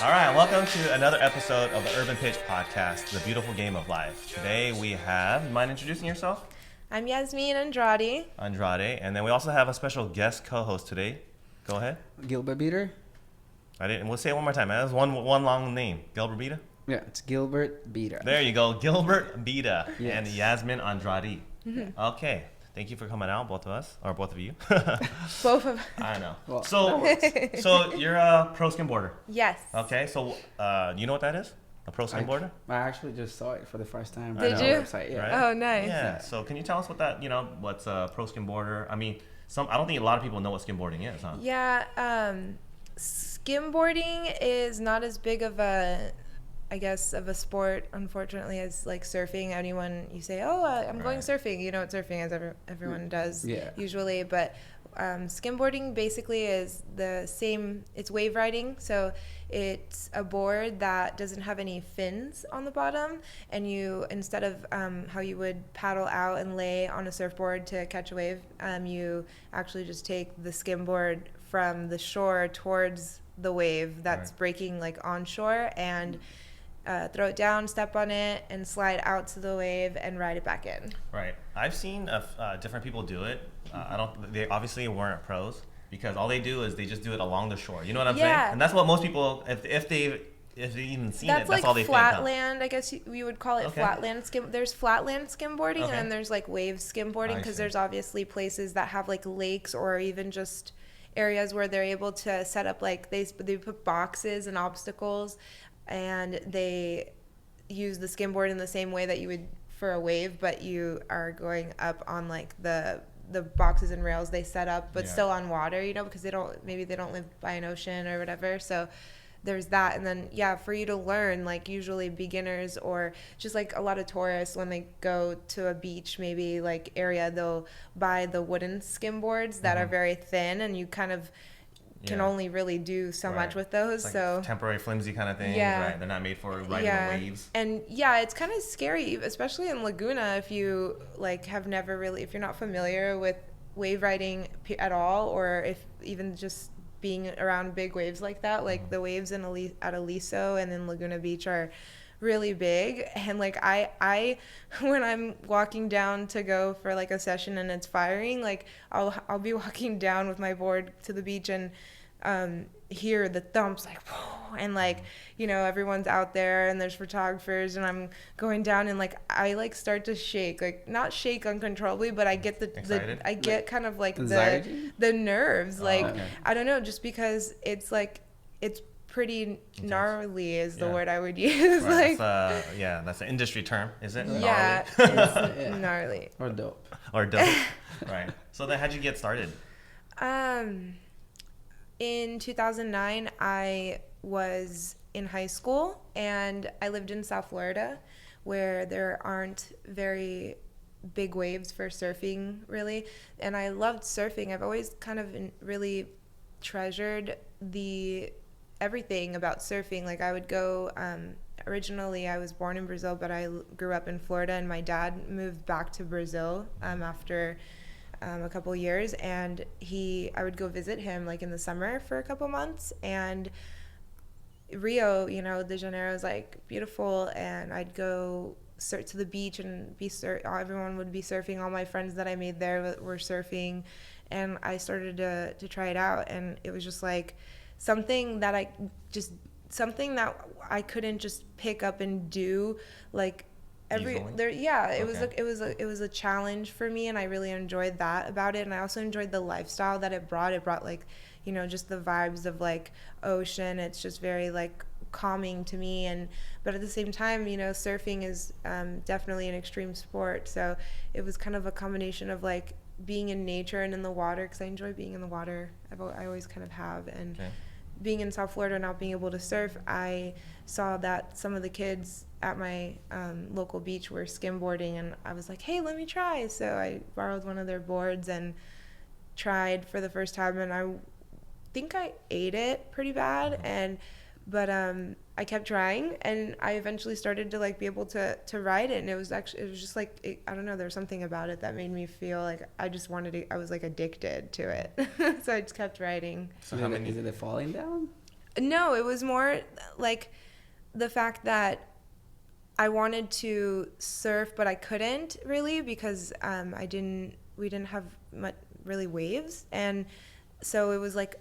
All right, welcome to another episode of the Urban Pitch Podcast, the beautiful game of life. Today we have, you mind introducing yourself? I'm Yasmyn Andrade. And then we also have a special guest co-host today. Go ahead. Gilbert Beater. We'll say it one more time. That was one long name. Gilbert Beta? Yeah, it's Gilbert Beater. There you go. Gilbert Beta Yes. and Yasmyn Andrade. Mm-hmm. Okay. Thank you for coming out, both of us, or both of you. Both of I know. Well, So you're a pro skimboarder. Yes. Okay, so you know what that is? A pro skimboarder? I actually just saw it for the first time. Did on the you? Website. Yeah. Right? Oh, nice. Yeah. So can you tell us what that, what's a pro skimboarder? I mean, I don't think a lot of people know what skimboarding is, huh? Yeah. Skimboarding is not as big of a, I guess, of a sport, unfortunately, as like surfing. Anyone you say, oh, I'm going surfing, you know what surfing is, everyone does usually. But skimboarding basically is the same, it's wave riding. So it's a board that doesn't have any fins on the bottom. And you, instead of how you would paddle out and lay on a surfboard to catch a wave, you actually just take the skimboard from the shore towards the wave that's breaking like on shore and throw it down, step on it, and slide out to the wave and ride it back in. Right. I've seen different people do it. They obviously weren't pros because all they do is they just do it along the shore. You know what I'm saying? And that's what most people, if they've even seen that's it, that's all they think. That's like flatland, I guess we would call it flatland skim. There's flatland skimboarding and then there's like wave skimboarding because there's obviously places that have like lakes or even just areas where they're able to set up like they put boxes and obstacles and they use the skimboard in the same way that you would for a wave, but you are going up on like the boxes and rails they set up, but still on water, because they don't live by an ocean or whatever. So there's that. And then, for you to learn, like usually beginners or just like a lot of tourists when they go to a beach, maybe like area, they'll buy the wooden skimboards that are very thin and you kind of can only really do so much with those. Like so temporary flimsy kind of things, right? They're not made for riding the waves. And it's kind of scary, especially in Laguna, if you like have never really, if you're not familiar with wave riding at all, or if even just being around big waves like that, like the waves at Aliso and in Laguna Beach are really big. And like I when I'm walking down to go for like a session and it's firing, like I'll be walking down with my board to the beach and hear the thumps like whoa, and like everyone's out there and there's photographers and I'm going down and like I like start to shake, like not shake uncontrollably, but I get I get like, kind of like anxiety? the nerves, like I don't know, just because it's like it's pretty gnarly is the word I would use. Right. Like that's an industry term, is it? Yeah, it's gnarly. Or dope. Right. So then how'd you get started? In 2009, I was in high school and I lived in South Florida where there aren't very big waves for surfing really. And I loved surfing. I've always kind of really treasured everything about surfing. Like I would go, originally I was born in Brazil, but I grew up in Florida and my dad moved back to Brazil after a couple years, and I would go visit him like in the summer for a couple months, and Rio, de Janeiro is like beautiful, and I'd go to the beach and everyone would be surfing. All my friends that I made there were surfing, and I started to try it out, and it was just like something that I couldn't just pick up and do like it was a challenge for me, and I really enjoyed that about it. And I also enjoyed the lifestyle that it brought like just the vibes of like ocean. It's just very like calming to me, but at the same time surfing is definitely an extreme sport, so it was kind of a combination of like being in nature and in the water, because I enjoy being in the water. I always kind of have, and being in South Florida, not being able to surf, I saw that some of the kids at my local beach were skimboarding, and I was like, hey, let me try. So I borrowed one of their boards and tried for the first time, and I think I ate it pretty bad, but I kept trying, and I eventually started to like be able to ride it, and it was just like I don't know, there's something about it that made me feel like I just wanted to, I was like addicted to it. So I just kept riding. So is it falling down? No, it was more like the fact that I wanted to surf, but I couldn't really because we didn't have much really waves, and so it was like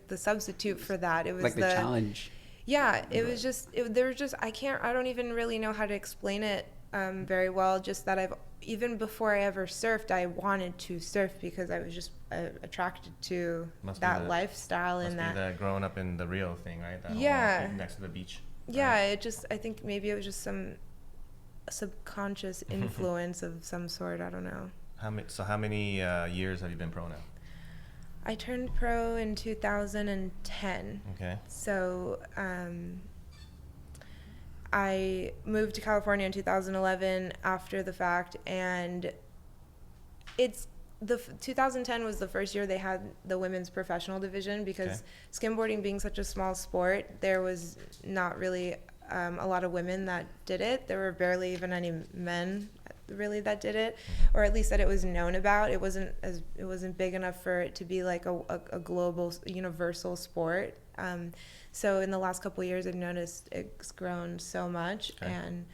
the substitute for that. It was like the challenge. Yeah, it was just there was just I don't even really know how to explain it very well. Just that even before I ever surfed, I wanted to surf because I was just attracted to that lifestyle and that growing up in the Rio thing, right? That whole next to the beach. Yeah, right? I think maybe it was just some subconscious influence of some sort. I don't know. How many years have you been pro now? I turned pro in 2010. Okay. So I moved to California in 2011 after the fact, and 2010 was the first year they had the women's professional division because skimboarding being such a small sport, there was not really a lot of women that did it. There were barely even any men really that did it, or at least that it was known about. It wasn't big enough for it to be like a global universal sport. So in the last couple of years, I've noticed it's grown so much, and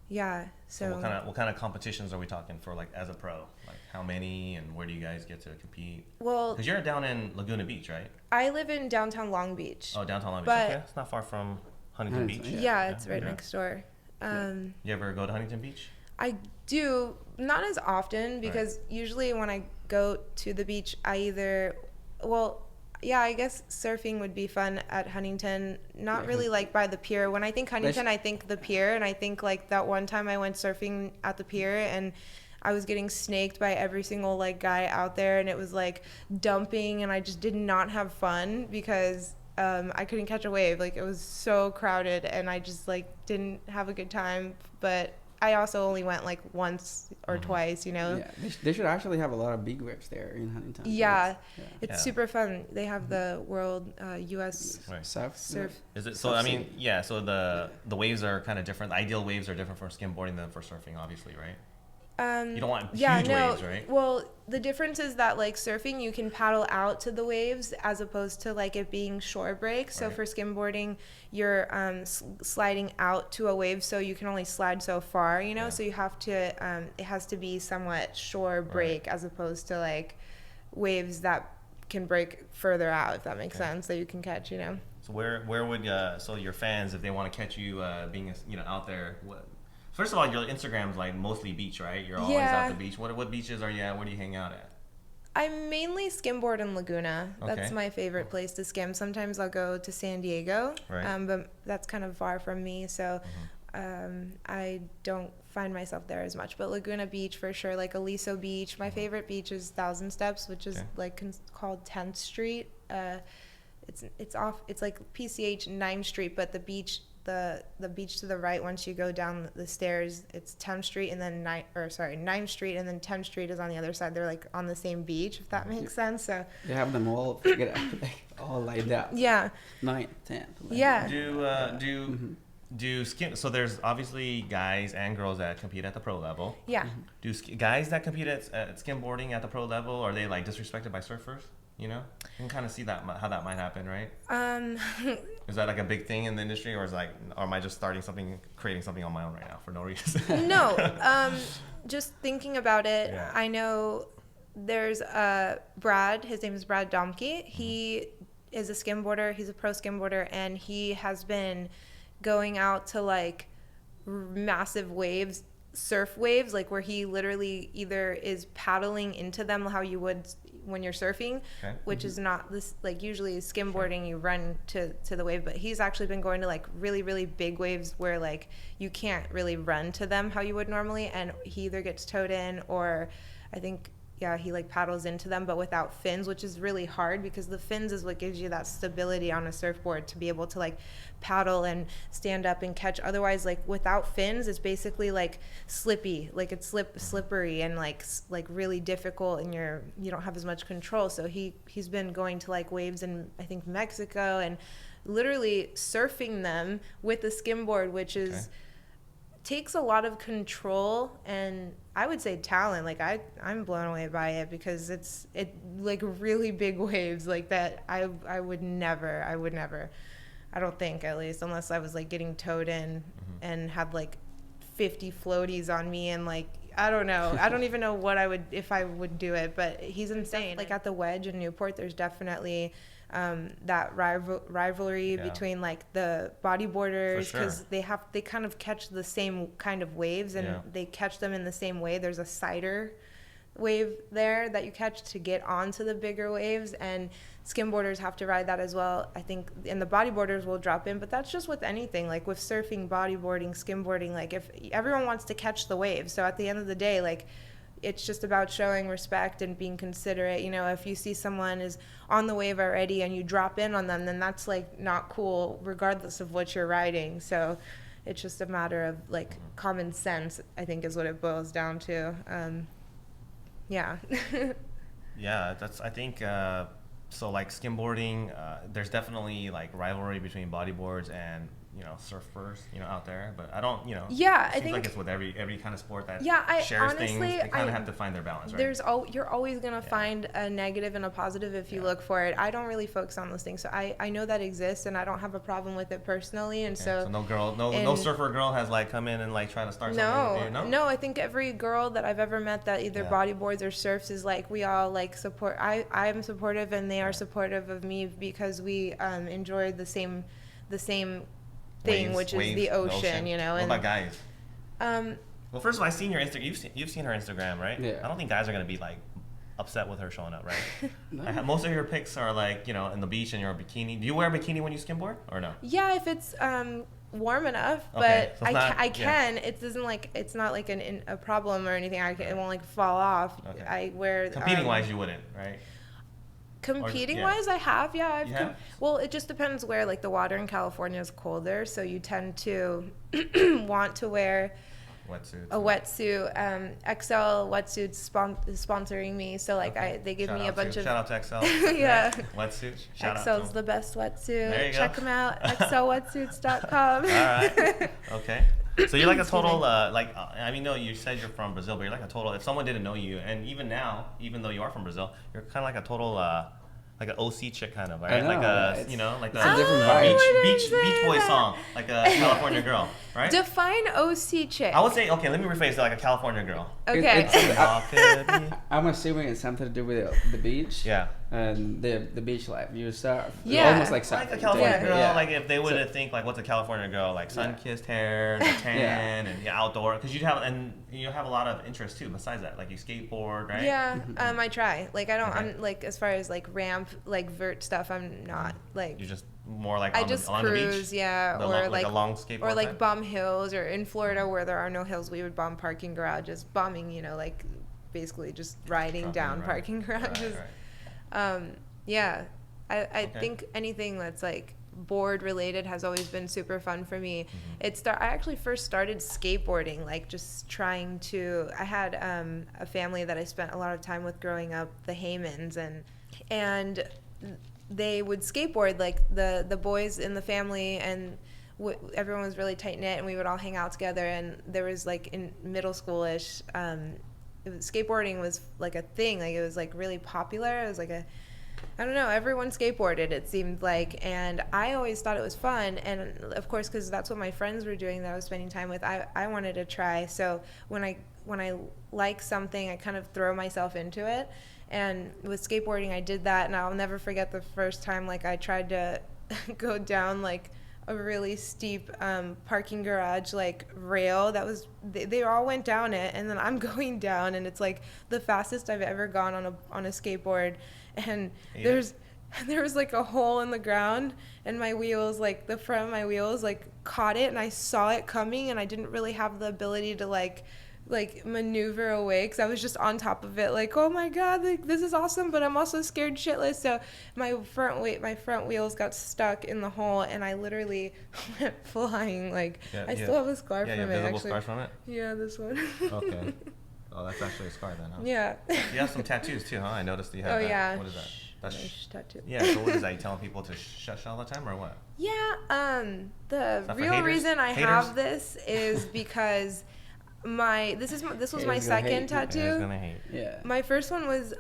yeah. So what kind of competitions are we talking for, like as a pro? Like how many, and where do you guys get to compete? Well, because you're down in Laguna Beach, right? I live in downtown Long Beach. Oh, downtown Long Beach. Okay, it's not far from Huntington Beach. Yeah, it's right next door. You ever go to Huntington Beach? I do, not as often because usually when I go to the beach, I guess surfing would be fun at Huntington. Not really like by the pier. When I think Huntington, I think the pier, and I think like that one time I went surfing at the pier and I was getting snaked by every single like guy out there, and it was like dumping, and I just did not have fun because I couldn't catch a wave. Like it was so crowded, and I just like didn't have a good time. But I also only went like once or twice, you know. Yeah, they should actually have a lot of big waves there in Huntington. Yeah, it's super fun. They have the world U.S. surf. Is it so? I mean, yeah. So the waves are kind of different. The ideal waves are different for skimboarding than for surfing, obviously, right? You don't want huge waves, right? Well, the difference is that like surfing, you can paddle out to the waves as opposed to like it being shore break. So for skimboarding, you're sliding out to a wave, so you can only slide so far, you know. So you have to it has to be somewhat shore break as opposed to like waves that can break further out, if that makes sense, that you can catch, you know. So where would so your fans, if they want to catch you being out there, first of all, your Instagram's like mostly beach, right? You're always at the beach. What beaches are you at? Where do you hang out at? I mainly skimboard in Laguna. That's my favorite place to skim. Sometimes I'll go to San Diego, but that's kind of far from me, so I don't find myself there as much. But Laguna Beach for sure, like Aliso Beach. My favorite beach is Thousand Steps, which is like called 10th Street. It's like PCH 9th Street, but the beach to the right, once you go down the stairs, it's 10th Street, and then 9th Street, and then 10th Street is on the other side. They're like on the same beach, if that makes sense. So you have them all figured out, like all lined up. Yeah. 9th, 10th. Yeah. Do skim? So there's obviously guys and girls that compete at the pro level. Yeah. Do guys that compete at skimboarding at the pro level, are they like disrespected by surfers? You know, you can kind of see how that might happen, right? Is that like a big thing in the industry, or am I just creating something on my own right now for no reason? No, just thinking about it, I know there's Brad. His name is Brad Domke. He is a skimboarder. He's a pro skimboarder, and he has been going out to like massive waves, surf waves, like where he literally either is paddling into them how you would when you're surfing, which is not this, like usually skimboarding you run to the wave, but he's actually been going to like really, really big waves where like you can't really run to them how you would normally, and he either gets towed in or I think he like paddles into them, but without fins, which is really hard because the fins is what gives you that stability on a surfboard to be able to like paddle and stand up and catch. Otherwise, like without fins, it's basically like slippy, like it's slippery and like really difficult, and you don't have as much control. So he's been going to like waves in I think Mexico and literally surfing them with a skimboard, which is takes a lot of control and I would say talent. Like I'm blown away by it because it like really big waves like that. I would never. I don't think, at least, unless I was like getting towed in and had like 50 floaties on me and like, I don't know. I don't even know what I would, if I would do it, but he's insane. Like at the Wedge in Newport, there's definitely that rivalry between like the bodyboarders, because they kind of catch the same kind of waves, and they catch them in the same way. There's a cider wave there that you catch to get onto the bigger waves, and skimboarders have to ride that as well, I think, and the bodyboarders will drop in. But that's just with anything, like with surfing, bodyboarding, skimboarding, like if everyone wants to catch the wave. So at the end of the day, like, it's just about showing respect and being considerate. You know, if you see someone is on the wave already and you drop in on them, then that's like not cool regardless of what you're riding. So it's just a matter of like common sense, I think, is what it boils down to. Yeah. Yeah, that's, I think, so like skimboarding, there's definitely like rivalry between bodyboards and, you know, surfers, you know, out there. But I don't, you know, I think like it's with every kind of sport that honestly, shares things. They kind of have to find their balance, right? You're always going to find a negative and a positive if you look for it. I don't really focus on those things. So I know that exists, and I don't have a problem with it personally. And so no surfer girl has like come in and like try to start something with you, No, I think every girl that I've ever met that either bodyboards or surfs is like, we all like support. I am supportive, and they are supportive of me, because we enjoy the same thing, which is the ocean, you know. What about guys? Well, first of all, I've seen your Instagram. You've seen her Instagram, right? Yeah. I don't think guys are gonna be like upset with her showing up, right? No. Most of your pics are like, you know, in the beach and you're a bikini. Do you wear a bikini when you skimboard or no? Yeah, if it's warm enough, but so I can. It doesn't like, it's not like a problem or anything. It won't like fall off. Okay. I wear. Competing wise, you wouldn't, right? Competing wise, I have, well, it just depends where. Like the water in California is colder, so you tend to want to wear a wetsuit. XL wetsuit is sponsoring me, so like they give me a bunch of. Shout out to XL. Wetsuit. XL's the best wetsuit. There you go. Check them out. XLwetsuits.com. All right. Okay. So you're like a total, I mean, no, you said you're from Brazil, but you're like a total, if someone didn't know you, and even now, even though you are from Brazil, you're kind of like a total, like an OC chick kind of, right? Know, like a, you know, like a different beach boy song, like a California girl, right? Define OC chick. I would say, okay, let me rephrase it, like a California girl. Okay. I'm assuming it's something to do with the beach. Yeah. And the beach life. You surf. Yeah. Almost like surf. Like a California girl, like if they would think like, what's a California girl? Like sun-kissed hair, and tan, and outdoor. Because you have a lot of interests too besides that. Like you skateboard, right? Yeah. I try. Like I don't, I'm like, as far as like ramp, like vert stuff, I'm not like. You're just more like I just cruise, the beach? Or like a long skateboard or like type? Bomb hills, or in Florida where there are no hills, we would bomb parking garages. Bombing, you know, like basically just riding down parking garages. Right. I think anything that's like board related has always been super fun for me. I actually first started skateboarding, like just trying to. I had a family that I spent a lot of time with growing up, the Haymans, and they would skateboard, like the boys in the family, and everyone was really tight knit, and we would all hang out together. And there was like in middle schoolish, skateboarding was like a thing. Like it was like really popular. It was like I don't know, everyone skateboarded, it seemed like, and I always thought it was fun. And of course, because that's what my friends were doing that I was spending time with, I wanted to try. So when I like something, I kind of throw myself into it. And with skateboarding, I did that, and I'll never forget the first time like I tried to go down like a really steep parking garage like rail that was they all went down it, and then I'm going down, and it's like the fastest I've ever gone on a skateboard, and there was like a hole in the ground, and my wheels, like the front of my wheels like caught it, and I saw it coming, and I didn't really have the ability to like maneuver away, because I was just on top of it like, oh my god, like this is awesome, but I'm also scared shitless. So my front wheels got stuck in the hole, and I literally went flying. Like I still have a scar from it, actually. Scar from it? Yeah, this one. Okay. Oh, that's actually a scar then, huh? Yeah. You have some tattoos too, huh? I noticed that you have that. Yeah. What is that? That's tattoo. Yeah, so what is that? You telling people to shush all the time, or what? Yeah, the real reason I have this is because this was my second tattoo. Haters gonna hate. Yeah. My first one was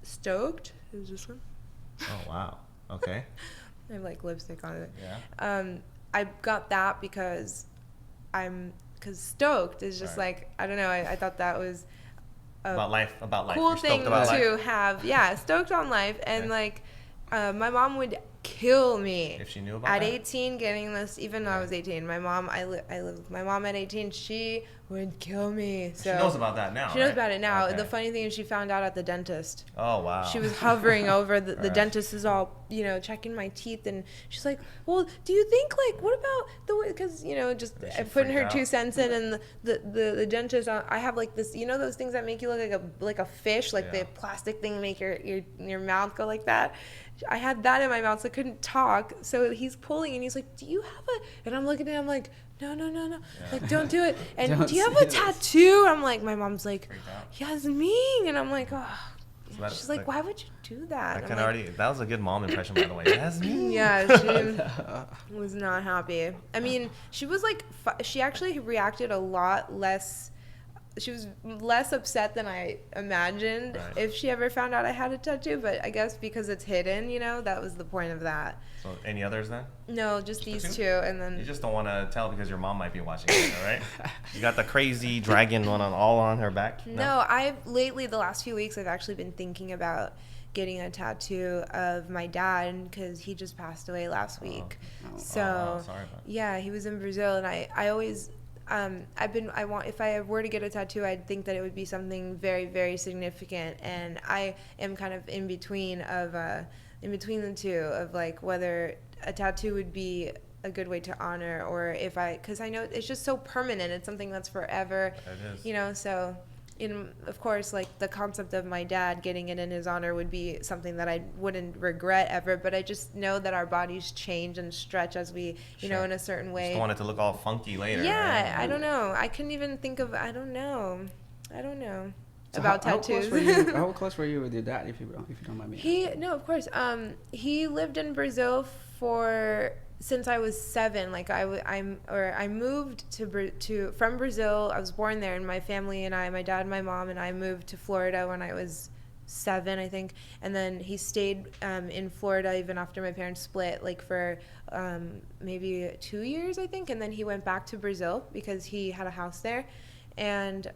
stoked. It was this one. Oh wow. Okay. I have like lipstick on it. Yeah. I got that because stoked is just like, I don't know. I thought that was about life. Cool thing to have. Yeah, stoked on life. And like, my mom would kill me if she knew about at that? 18 getting this. Even though I was 18, my mom, I lived with my mom at 18. She would kill me. So she knows about that now. She knows about it now. Okay. The funny thing is, she found out at the dentist. Oh wow. She was hovering over the dentist is all checking my teeth, and she's like, "Well, do you think like what about the way?" Because just putting her 2 cents in, and the dentist. I have like this, those things that make you look like a fish, like the plastic thing make your mouth go like that. I had that in my mouth, so I couldn't talk. So he's pulling, and he's like, "Do you have a?" And I'm looking at him like, "No. Yeah. Like, don't do it." And do you have a tattoo? I'm like, my mom's like, "Yasmyn," and I'm like, "Oh." So she's like, "Why would you do that?" That was a good mom impression, by the way. Yasmyn. Yeah, she was not happy. I mean, she was like, she actually reacted a lot less. She was less upset than I imagined if she ever found out I had a tattoo, but I guess because it's hidden, that was the point of that. So any others then? No, just these 2, and then... You just don't want to tell because your mom might be watching it, right? You got the crazy dragon one all on her back? No, lately, the last few weeks, I've actually been thinking about getting a tattoo of my dad because he just passed away last week. Sorry about that. Yeah, he was in Brazil, and I always... if I were to get a tattoo, I'd think that it would be something very, very significant, and I am kind of in between the two of like whether a tattoo would be a good way to honor, or because I know it's just so permanent. It's something that's forever. It is. So of course, like the concept of my dad getting it in his honor would be something that I wouldn't regret ever, but I just know that our bodies change and stretch as we, in a certain way. You just don't want it to look all funky later. Yeah, right? I don't know. I couldn't even think of, I don't know so about tattoos. How close were you with your dad, if you don't mind me asking? No, of course. He lived in Brazil since I was 7. Like I moved from Brazil. I was born there, and my family and my dad and my mom and I moved to Florida when I was 7, I think. And then he stayed in Florida even after my parents split, like for maybe 2 years, I think. And then he went back to Brazil because he had a house there. And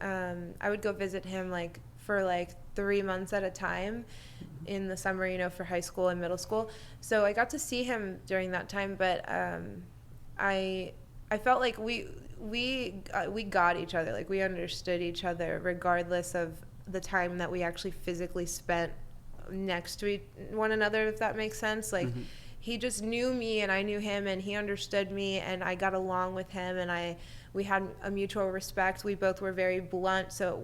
I would go visit him like for like 3 months at a time in the summer, for high school and middle school. So I got to see him during that time, but I felt like we got each other, like we understood each other regardless of the time that we actually physically spent next to one another, if that makes sense. Like he just knew me and I knew him, and he understood me, and I got along with him, and we had a mutual respect. We both were very blunt, so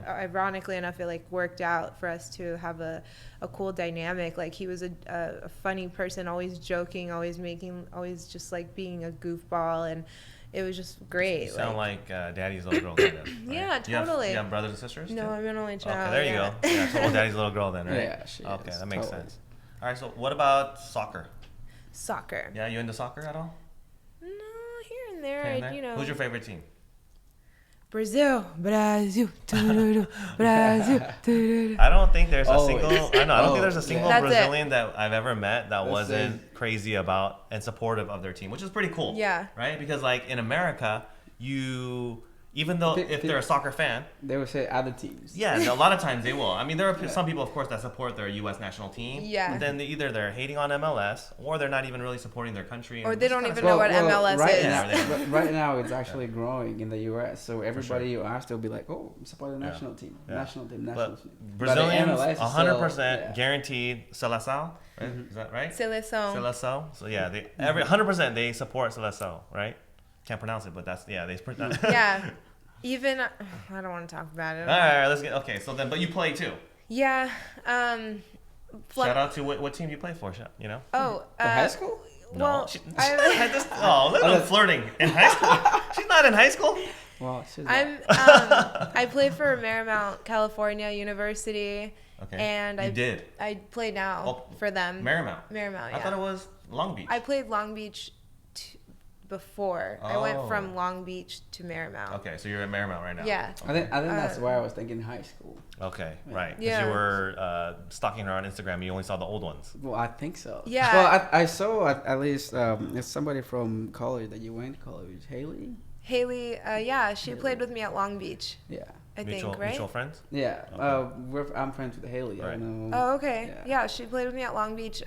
ironically enough, it like worked out for us to have a cool dynamic. Like he was a funny person, always joking, always just like being a goofball, and it was just great. You sound like Daddy's little girl, kind of. Right? Yeah, totally. You have brothers and sisters? No, I'm an only child. Okay, there you go. Yeah, total Daddy's little girl then, right? Yeah, she Okay, is. that makes Totally. sense. All right, so what about soccer? Soccer. Yeah, you into soccer at all? No, here and there. Who's your favorite team? Brazil. Brazil. I don't think there's a single. I don't think there's a single Brazilian that I've ever met that wasn't crazy about and supportive of their team, which is pretty cool. Yeah. Right? Because like in America, even though if they're a soccer fan, they would say other teams. Yeah, a lot of times they will. I mean, there are some people, of course, that support their U.S. national team. Yeah. But then they're hating on MLS, or they're not even really supporting their country. Or they don't even know what MLS is. Right now, it's actually growing in the U.S. So everybody you ask, they'll be like, "Oh, I'm supporting the national team, national team." Brazilians, 100% guaranteed Seleção. Right? Is that right? Seleção. So yeah, 100% they support Seleção, right? Can't pronounce it, but that's they yeah. Even I don't want to talk about it. All right, let's get so but you play too. Yeah. Shout out to what team you play for, for high school? No. I'm flirting in high school. She's not in high school. Well, I play for Marymount, California University. Okay. And I play now for them. Marymount. Yeah. I thought it was Long Beach. I played Long Beach before. I went from Long Beach to Marymount. Okay, so you're at Marymount right now. Yeah. Okay. I think that's why I was thinking high school. Okay, right. Because Yeah. you were stalking her on Instagram. And you only saw the old ones. Well, I think so. Yeah. Well, I saw at least it's somebody from college that you went to college, Haley. Haley, yeah, she played with me at Long Beach. Yeah. I think, right? Mutual friends? Yeah. Okay. I'm friends with Haley. Right. I don't know. Oh, okay. Yeah, she played with me at Long Beach.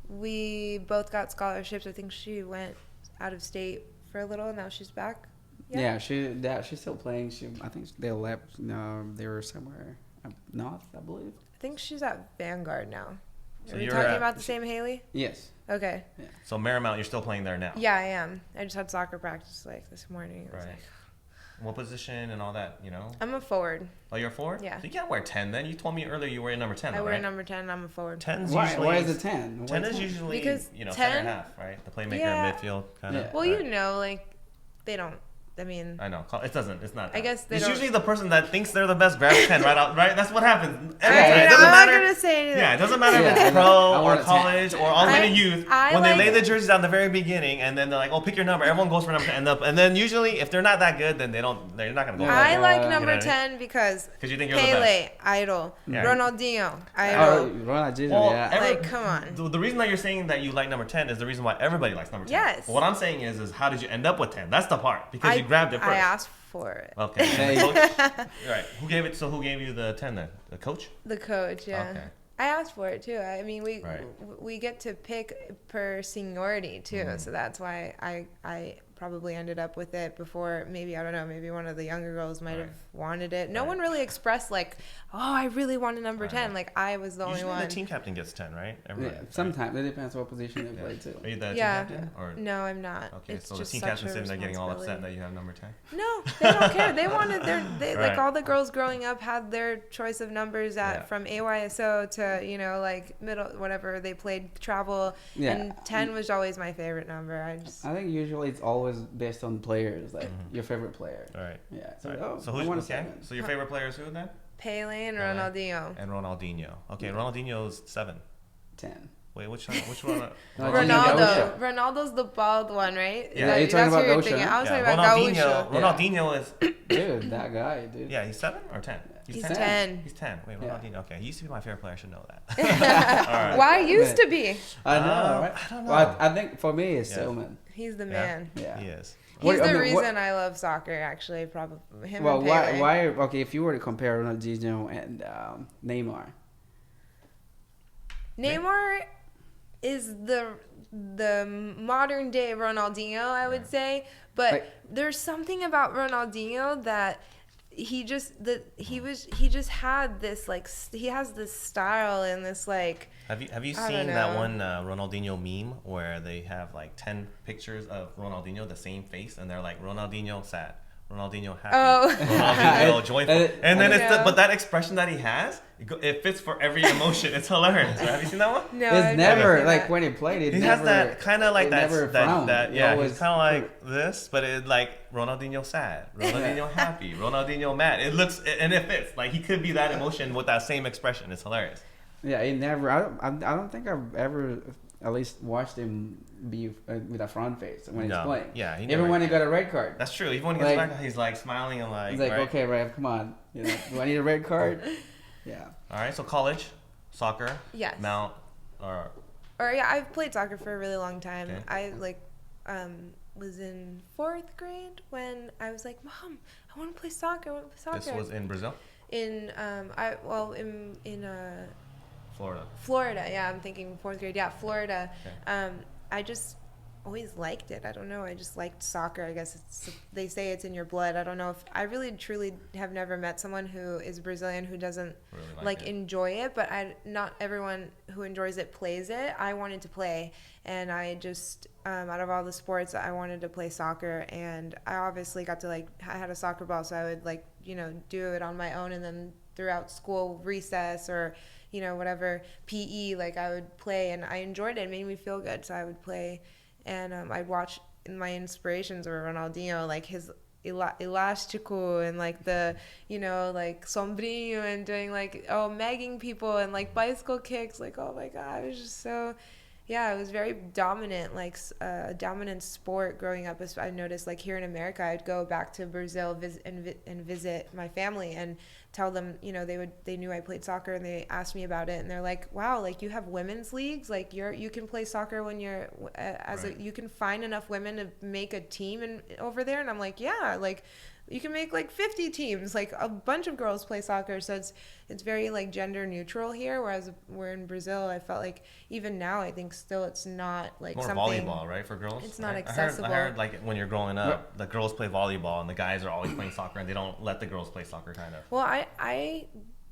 We both got scholarships. I think she went out of state for a little. Now she's back. Yeah, she's still playing. I think they left. No, they were somewhere up north, I believe. I think she's at Vanguard now. So Are we you're talking about the same Haley? Yes. Okay. Yeah. So Marymount, you're still playing there now? Yeah, I am. I just had soccer practice like this morning. It was Right. like, what position and all that, you know? I'm a forward. Oh, you're a forward? Yeah. So you can't wear 10 then. You told me earlier you were number 10, I though, wear right? number 10. I'm a forward. 10's Why? usually... Why is it 10? 10 is usually, Because you know, 10 center half, right? The playmaker, Yeah. midfield, kind of. Yeah. Well, right. you know, like, they don't, I mean... I know. It's not. I guess they it's don't... usually the person that thinks they're the best grabs 10 right out, right? That's what happens. Every Yeah, time. yeah. It doesn't I'm matter. not going to say anything. Yeah, it doesn't matter Yeah, if I it's pro or want a 10. college or all the way to youth. I When they like- lay the jerseys down the very beginning, and then they're like, "Oh, pick your number." Everyone goes for number 10, and then usually, if they're not that good, then they're not gonna go. Yeah. I like You know number what I mean? 10 because Because you think you're the Pelé, best. idol. Yeah. Ronaldinho, Oh, idol. Ronaldinho, Well, yeah. Like, come on. The reason that you're saying that you like number 10 is the reason why everybody likes number 10. Yes. But what I'm saying is how did you end up with 10? That's the part because you grabbed it first. I asked for it. Okay. Hey. The coach? Right. Who gave you the 10 then? The coach? The coach, yeah. Okay. I asked for it too. I mean, Right. we get to pick per seniority too, so that's why I probably ended up with it before. Maybe I don't know. Maybe one of the younger girls might have wanted it. No one really expressed like, oh, I really wanted number 10. Like I was the only Usually one. the team captain gets 10, right? Everybody, Yeah, right? sometimes it depends what position they play too. Are you the Yeah. team captain? Or? No, I'm not. Okay, It's so the just team such captain's a sitting there getting all upset that responsibility. you have number 10. No, they don't care. They wanted Right. like all the girls growing up had their choice of numbers Yeah. from AYSO to like middle whatever they played travel, Yeah. and 10 was always my favorite number. I think usually it's always based on players, like your favorite player. All right. Yeah. So, Right. oh, So I who's want a okay? 7. So your favorite player is who then? Pelé and Pelé. Ronaldinho. And Ronaldinho. Okay, Ronaldinho's 7. 10. Wait, which one? Ronaldo. Ronaldo's the bald one, right? Yeah. You're talking about who you're Gaucho, thinking. huh? I was talking Yeah, about Ronaldinho. Gaucho. Ronaldinho is. Dude, that guy, dude. Yeah, he's 7 or 10. He's 10. 10. He's 10. Wait, Yeah. Ronaldinho. Okay, he used to be my favorite player. I should know that. All right. Why used to be? I know, right? I don't know. Well, I think for me, it's Yeah. Stillman. He's the Yeah. man. Yeah. He is. He's the reason I love soccer, actually. Probably him Well, and Pelé. why? Okay, if you were to compare Ronaldinho and Neymar. Neymar is the modern day Ronaldinho, I would say, but Like- there's something about Ronaldinho that he just had this like he has this style and this like. Have you I seen don't that know. one Ronaldinho meme where they have like 10 pictures of Ronaldinho, the same face, and they're like Ronaldinho sad, Ronaldinho happy, Oh. Ronaldinho joyful, and then Yeah. but that expression that he has, it fits for every emotion. It's hilarious. Right? Have you seen that one? No, It's I've never seen like that. when he played it. He never, has that kind of like it that never frowned. that It yeah. always He's kind of like this, but it like Ronaldinho sad, Ronaldinho happy, Ronaldinho mad. It looks and it fits. Like he could be that emotion with that same expression. It's hilarious. Yeah, he never. I don't think I've ever at least watched him be with a front face when he's No. playing. Yeah, he Even never- when he got a red card. That's true. Even when he gets Like- back, he's like smiling and like. He's like, right? okay, Rev, come on. You know, do I need a red card? Yeah. All right. So college, soccer. Yes. Mount. Or Yeah, I've played soccer for a really long time. Okay. I was in 4th grade when I was like, Mom, I want to play soccer. I want to play soccer. this was in Brazil, in Florida. Florida. Yeah, I'm thinking 4th grade. Yeah, Florida. Okay. I just always liked it. I don't know. I just liked soccer. I guess they say it's in your blood. I don't know if I really truly have never met someone who is Brazilian who doesn't Really like it. enjoy it, but not everyone who enjoys it plays it. I wanted to play, and I just out of all the sports I wanted to play soccer, and I obviously got to I had a soccer ball, so I would do it on my own, and then throughout school recess or whatever PE, I would play, and I enjoyed it. It made me feel good, so I would play. And I'd watch my inspirations were Ronaldinho, like his elástico and the sombrinho and doing megging people and bicycle kicks. Oh my God, it was just so Yeah, it was very dominant, like a dominant sport growing up. As I noticed, like here in America, I'd go back to Brazil and visit my family and tell them, you know, they knew I played soccer and they asked me about it and they're like, wow, like you have women's leagues, like you can play soccer when you're you can find enough women to make a team over there. And I'm like, yeah, like you can make like 50 teams, like a bunch of girls play soccer. So it's very like gender neutral here. Whereas we're in Brazil, I felt like even now, I think still it's not like more something. Volleyball, right, for girls? It's not right? accessible. I heard like when you're growing up, the girls play volleyball and the guys are always playing soccer and they don't let the girls play soccer kind of. Well, I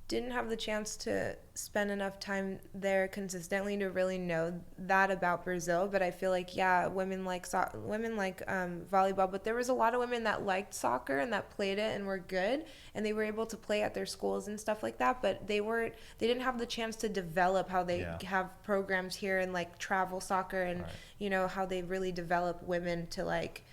didn't have the chance to spend enough time there consistently to really know that about Brazil, but I feel like women like volleyball, but there was a lot of women that liked soccer and that played it and were good and they were able to play at their schools and stuff like that, but they didn't have the chance to develop how they have programs here and like travel soccer and you know how they really develop women to like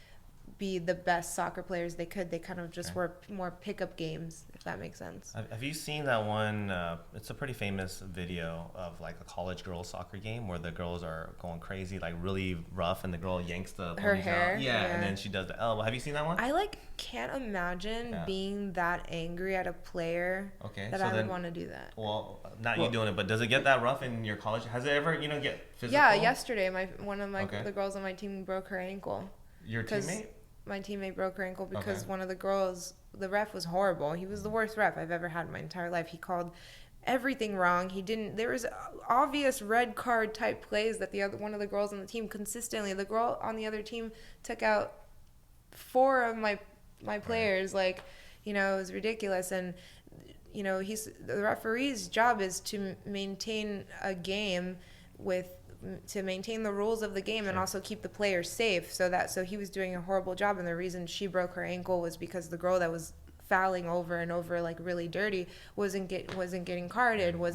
be the best soccer players they could. They kind of just were more pickup games, if that makes sense. Have you seen that one? It's a pretty famous video of like a college girls soccer game where the girls are going crazy, like really rough, and the girl yanks her hair. Yeah, and then she does the elbow. Have you seen that one? I like can't imagine being that angry at a player that I would want to do that. Well, not you doing it, but does it get that rough in your college? Has it ever, get physical? Yeah, yesterday one of the girls on my team broke her ankle. Your teammate? My teammate broke her ankle because one of the girls, the ref was horrible. He was the worst ref I've ever had in my entire life. He called everything wrong. There was obvious red card type plays that one of the girls on the team consistently, the girl on the other team took out 4 of my players. Like, it was ridiculous. And, the referee's job is to maintain a game to maintain the rules of the game and also keep the players safe. So he was doing a horrible job, and the reason she broke her ankle was because the girl that was fouling over and over like really dirty wasn't getting carded, one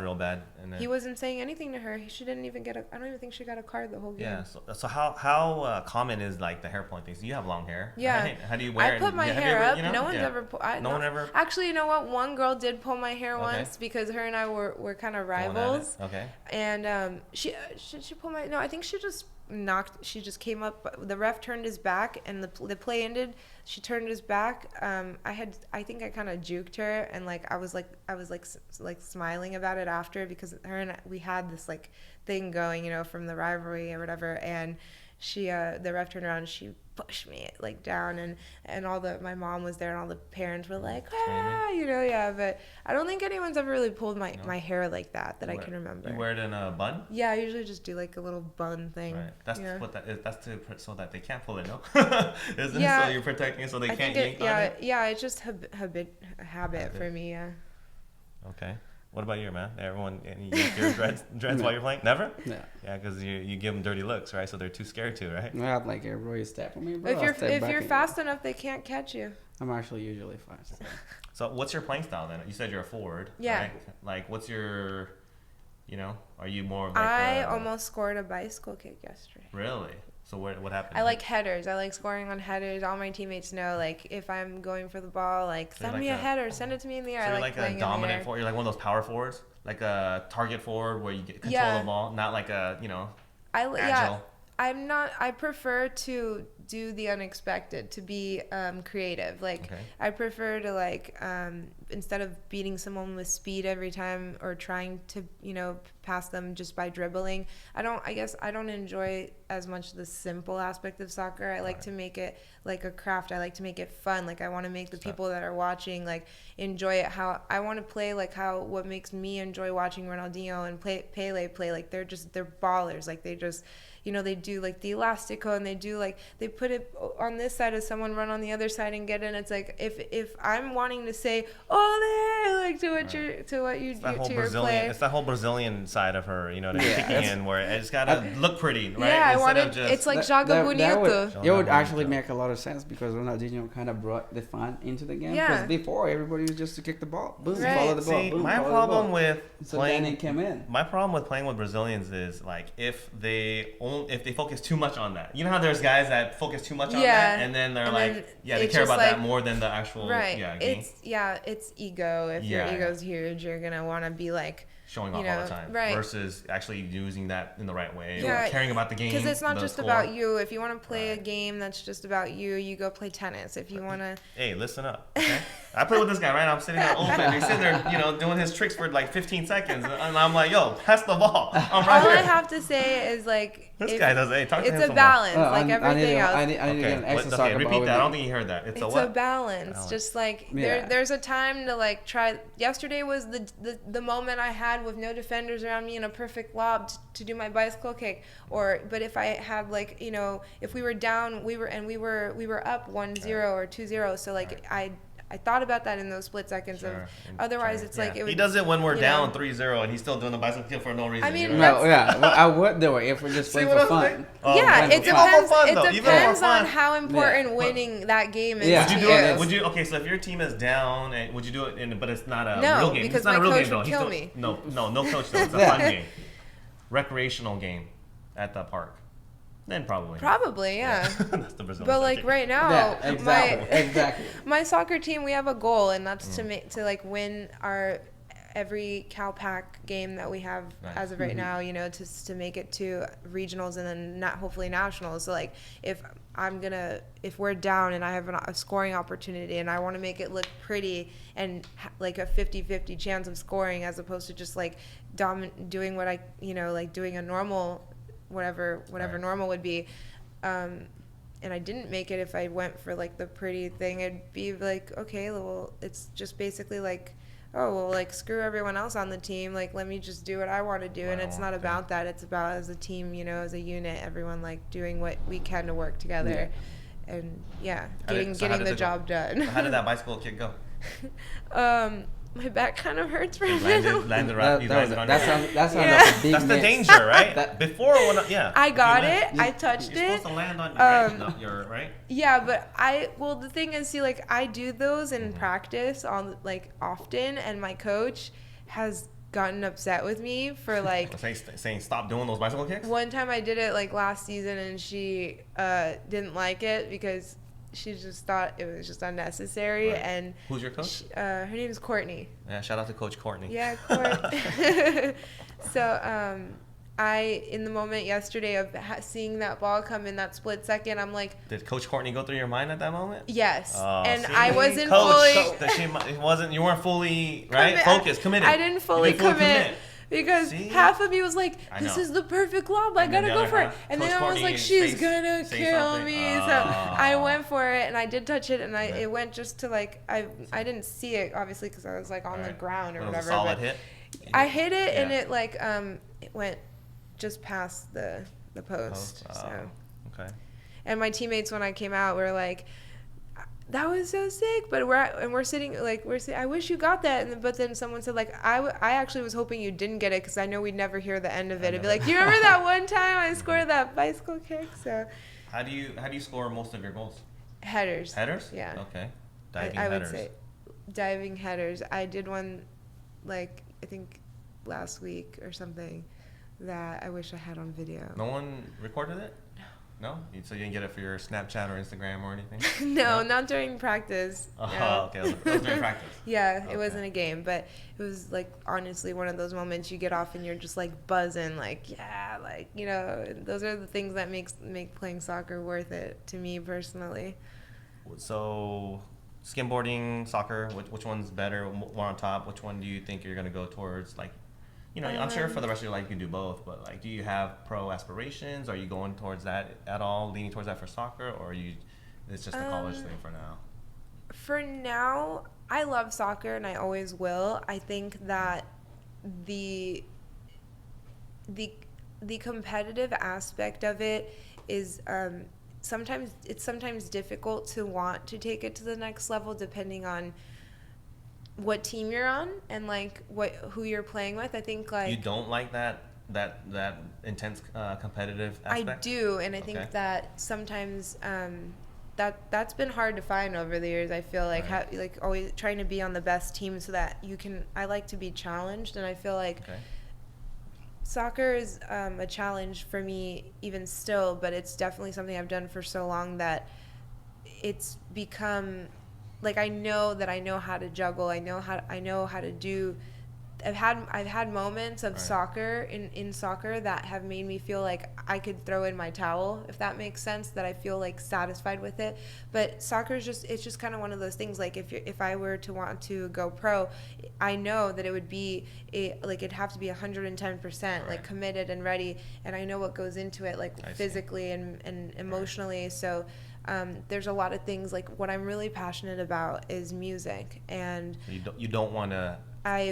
real bad, and then he wasn't saying anything to her. She didn't even I don't even think she got a card the whole game. Yeah. So how common is like the hair pulling thing? So you have long hair. Yeah. Right? How do you wear it? I put my hair up. No one's ever no one ever. Actually, you know what? One girl did pull my hair once because her and I were kind of rivals. Okay. And she pulled my. No, I think she just came up. The ref turned his back and the play ended. She turned his back. I think I kind of juked her, and like I was smiling about it after, because her and we had this like thing going, from the rivalry or whatever. And she, the ref turned around and she pushed me like down, and my mom was there and all the parents were like, but I don't think anyone's ever really pulled my hair like that I can remember. You wear it in a bun? Yeah, I usually just do like a little bun thing. Right. That's what that is. That's so that they can't pull it, no? Isn't it? So you're protecting it so they can't yank on it? Yeah, it's just a habit for me, yeah. Okay. What about you, man? Everyone, you yank your dreads while you're playing? Never? No. Yeah, because you give them dirty looks, right? So they're too scared to, right? Well, like everybody step on me, bro. If you're fast enough, they can't catch you. I'm actually usually fast. So what's your playing style then? You said you're a forward. Yeah. Right? Like, what's your, are you more of like I almost scored a bicycle kick yesterday. Really? So what happened? I like headers. I like scoring on headers. All my teammates know, like, if I'm going for the ball, like, send me a header. Send it to me in the air. So I you're like a dominant forward. You're like one of those power forwards? Like a target forward where you get control the ball, not like a, agile. Yeah, I'm not. I prefer to do the unexpected, to be creative. Like, I prefer to like instead of beating someone with speed every time or trying to pass them just by dribbling. I don't enjoy as much the simple aspect of soccer. I like to make it like a craft. I like to make it fun. Like, I want to make the people that are watching like enjoy it. How I want to play, like what makes me enjoy watching Ronaldinho and Pelé play. Like, they're ballers. Like, they just they do like the elastico, and they put it on this side of someone, run on the other side and get in. It's like if I'm wanting to say ole, like to what you do to your play. It's that whole Brazilian side of her, kicking in, where it's gotta look pretty, right? Yeah, I wanted. It's like joga bonito. It would actually make a lot of sense, because Ronaldinho kind of brought the fun into the game. Because before, everybody was just to kick the ball, boom, follow the ball. See, my problem with playing came in. My problem with playing with Brazilians is like if they focus too much on that. You know how there's guys that focus too much on that, and then they care about that more than the actual game. It's ego. If your ego's huge, you're gonna want to be like showing off all the time, versus actually using that in the right way, or caring about the game. Because it's not just about you. If you want to play a game that's just about you, you go play tennis. If you want to... Hey, listen up, okay? I play with this guy, right? I'm sitting there open. He's sitting there, you know, doing his tricks for like 15 seconds. And I'm like, yo, pass the ball. I'm right All here. I have to say is, like... This guy does, hey, talk to him It's a balance, like everything else. I need to get an extra soccer ball. Repeat that. I don't think you heard that. It's a balance. Just like, there's a time to like try... Yesterday was the moment I had with no defenders around me and a perfect lob to do my bicycle kick. But if I had, like, you know, if we were down, we were up 1-0 or 2-0. So like I thought about that in those split seconds. Otherwise, it's like... He does it when we're down 3-0 and he's still doing the bicycle kick for no reason. I mean, I would do it if we're just playing for fun. It depends on how important winning that game is. Would you okay, so if your team is down, would you do it but it's not a real game? Because it's not my a real coach game, would kill me. No coach though. It's a fun game. Recreational game at the park. Then probably, yeah. That's the Brazilian but like thinking. right now, exactly. My soccer team, we have a goal, and that's to like win our every CalPAC game that we have as of right now. You know, to make it to regionals and then hopefully nationals. So like if we're down and I have a scoring opportunity and I want to make it look pretty and like a 50-50 chance of scoring, as opposed to just like doing what like doing a normal. Whatever normal would be, and I didn't make it. If I went for like the pretty thing, it'd be like, okay, well, it's just basically like, oh, well, like screw everyone else on the team, like let me just do what I want to do. And it's not about that. It's about, as a team, you know, as a unit, everyone like doing what we can to work together, and getting the job done. So how did that bicycle kick go? My back kind of hurts right now. Landed right. That's a big That's the danger, right? I got it. I touched it. You're supposed to land on your right. Yeah, but the thing is, see, like I do those in practice on like often, and my coach has gotten upset with me for like saying stop doing those bicycle kicks. One time I did it like last season, and she didn't like it because she just thought it was just unnecessary. And who's your coach? Her name is Courtney. Yeah, shout out to Coach Courtney. Yeah, Court. So in the moment yesterday of seeing that ball come in that split second, I'm like, did Coach Courtney go through your mind at that moment? Yes. And see? I wasn't fully you weren't fully focused, committed. I didn't fully commit. Because half of me was like, this is the perfect lob. I gotta go for it. And then I was like, she's gonna kill me. So I went for it, and I did touch it, and it went just to like, I didn't see it, obviously, because I was like on the ground or whatever. It was a solid hit? I hit it, and it like, it went just past the post. So. Okay. And my teammates, when I came out, were like, that was so sick, but we're sitting like I wish you got that, but then someone said like I actually was hoping you didn't get it because I know we'd never hear the end of it. It'd be like, do you remember that one time I scored that bicycle kick? So how do you score most of your goals? Headers. Yeah. Okay. Diving headers. I would say diving headers. I did one like I think last week or something that I wish I had on video. No one recorded it? No? So you didn't get it for your Snapchat or Instagram or anything? No, not during practice. Oh, okay. It was during practice. Yeah, it wasn't a game, but it was like honestly one of those moments you get off and you're just like buzzing, like, yeah, like, you know, those are the things that make playing soccer worth it to me personally. So skimboarding, soccer, which one's better, more on top? Which one do you think you're going to go towards? Like, you know, I'm sure for the rest of your life you can do both, but like, do you have pro aspirations? Are you going towards that at all, leaning towards that for soccer, or it's just a college thing for now? For now, I love soccer and I always will. I think that the competitive aspect of it is sometimes difficult to want to take it to the next level, depending on what team you're on and like who you're playing with. I think like you don't like that intense competitive aspect? I do, and I think that sometimes that's been hard to find over the years. I feel like like always trying to be on the best team so that you can. I like to be challenged, and I feel like soccer is a challenge for me even still, but it's definitely something I've done for so long that it's become like I know how to juggle. I know how to do I've had moments of soccer in soccer that have made me feel like I could throw in my towel, if that makes sense, that I feel like satisfied with it. But soccer is just kind of one of those things, like if I were to want to go pro, I know that it would be it'd have to be 110% like committed and ready, and I know what goes into it, like physically and emotionally. So there's a lot of things, like what I'm really passionate about is music, and you don't want to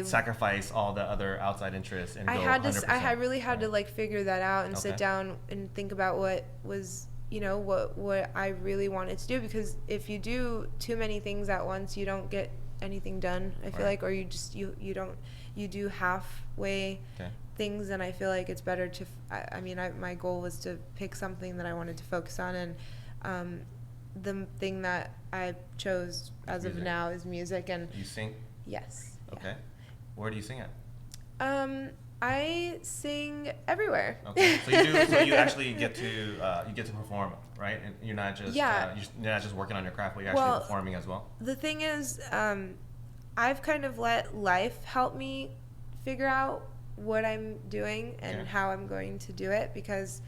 sacrifice all the other outside interests and go 100%. I really had to like figure that out and sit down and think about what was, what I really wanted to do, because if you do too many things at once, you don't get anything done, I feel like, or you do halfway things, and I feel like it's better to my goal was to pick something that I wanted to focus on, and the thing that I chose as of now is music. And you sing? Yes. Okay. Yeah. Where do you sing at? I sing everywhere. Okay. So you do. So you actually get to perform, right? And you're not just you're not just working on your craft, but you're actually performing as well. The thing is, I've kind of let life help me figure out what I'm doing and how I'm going to do it, because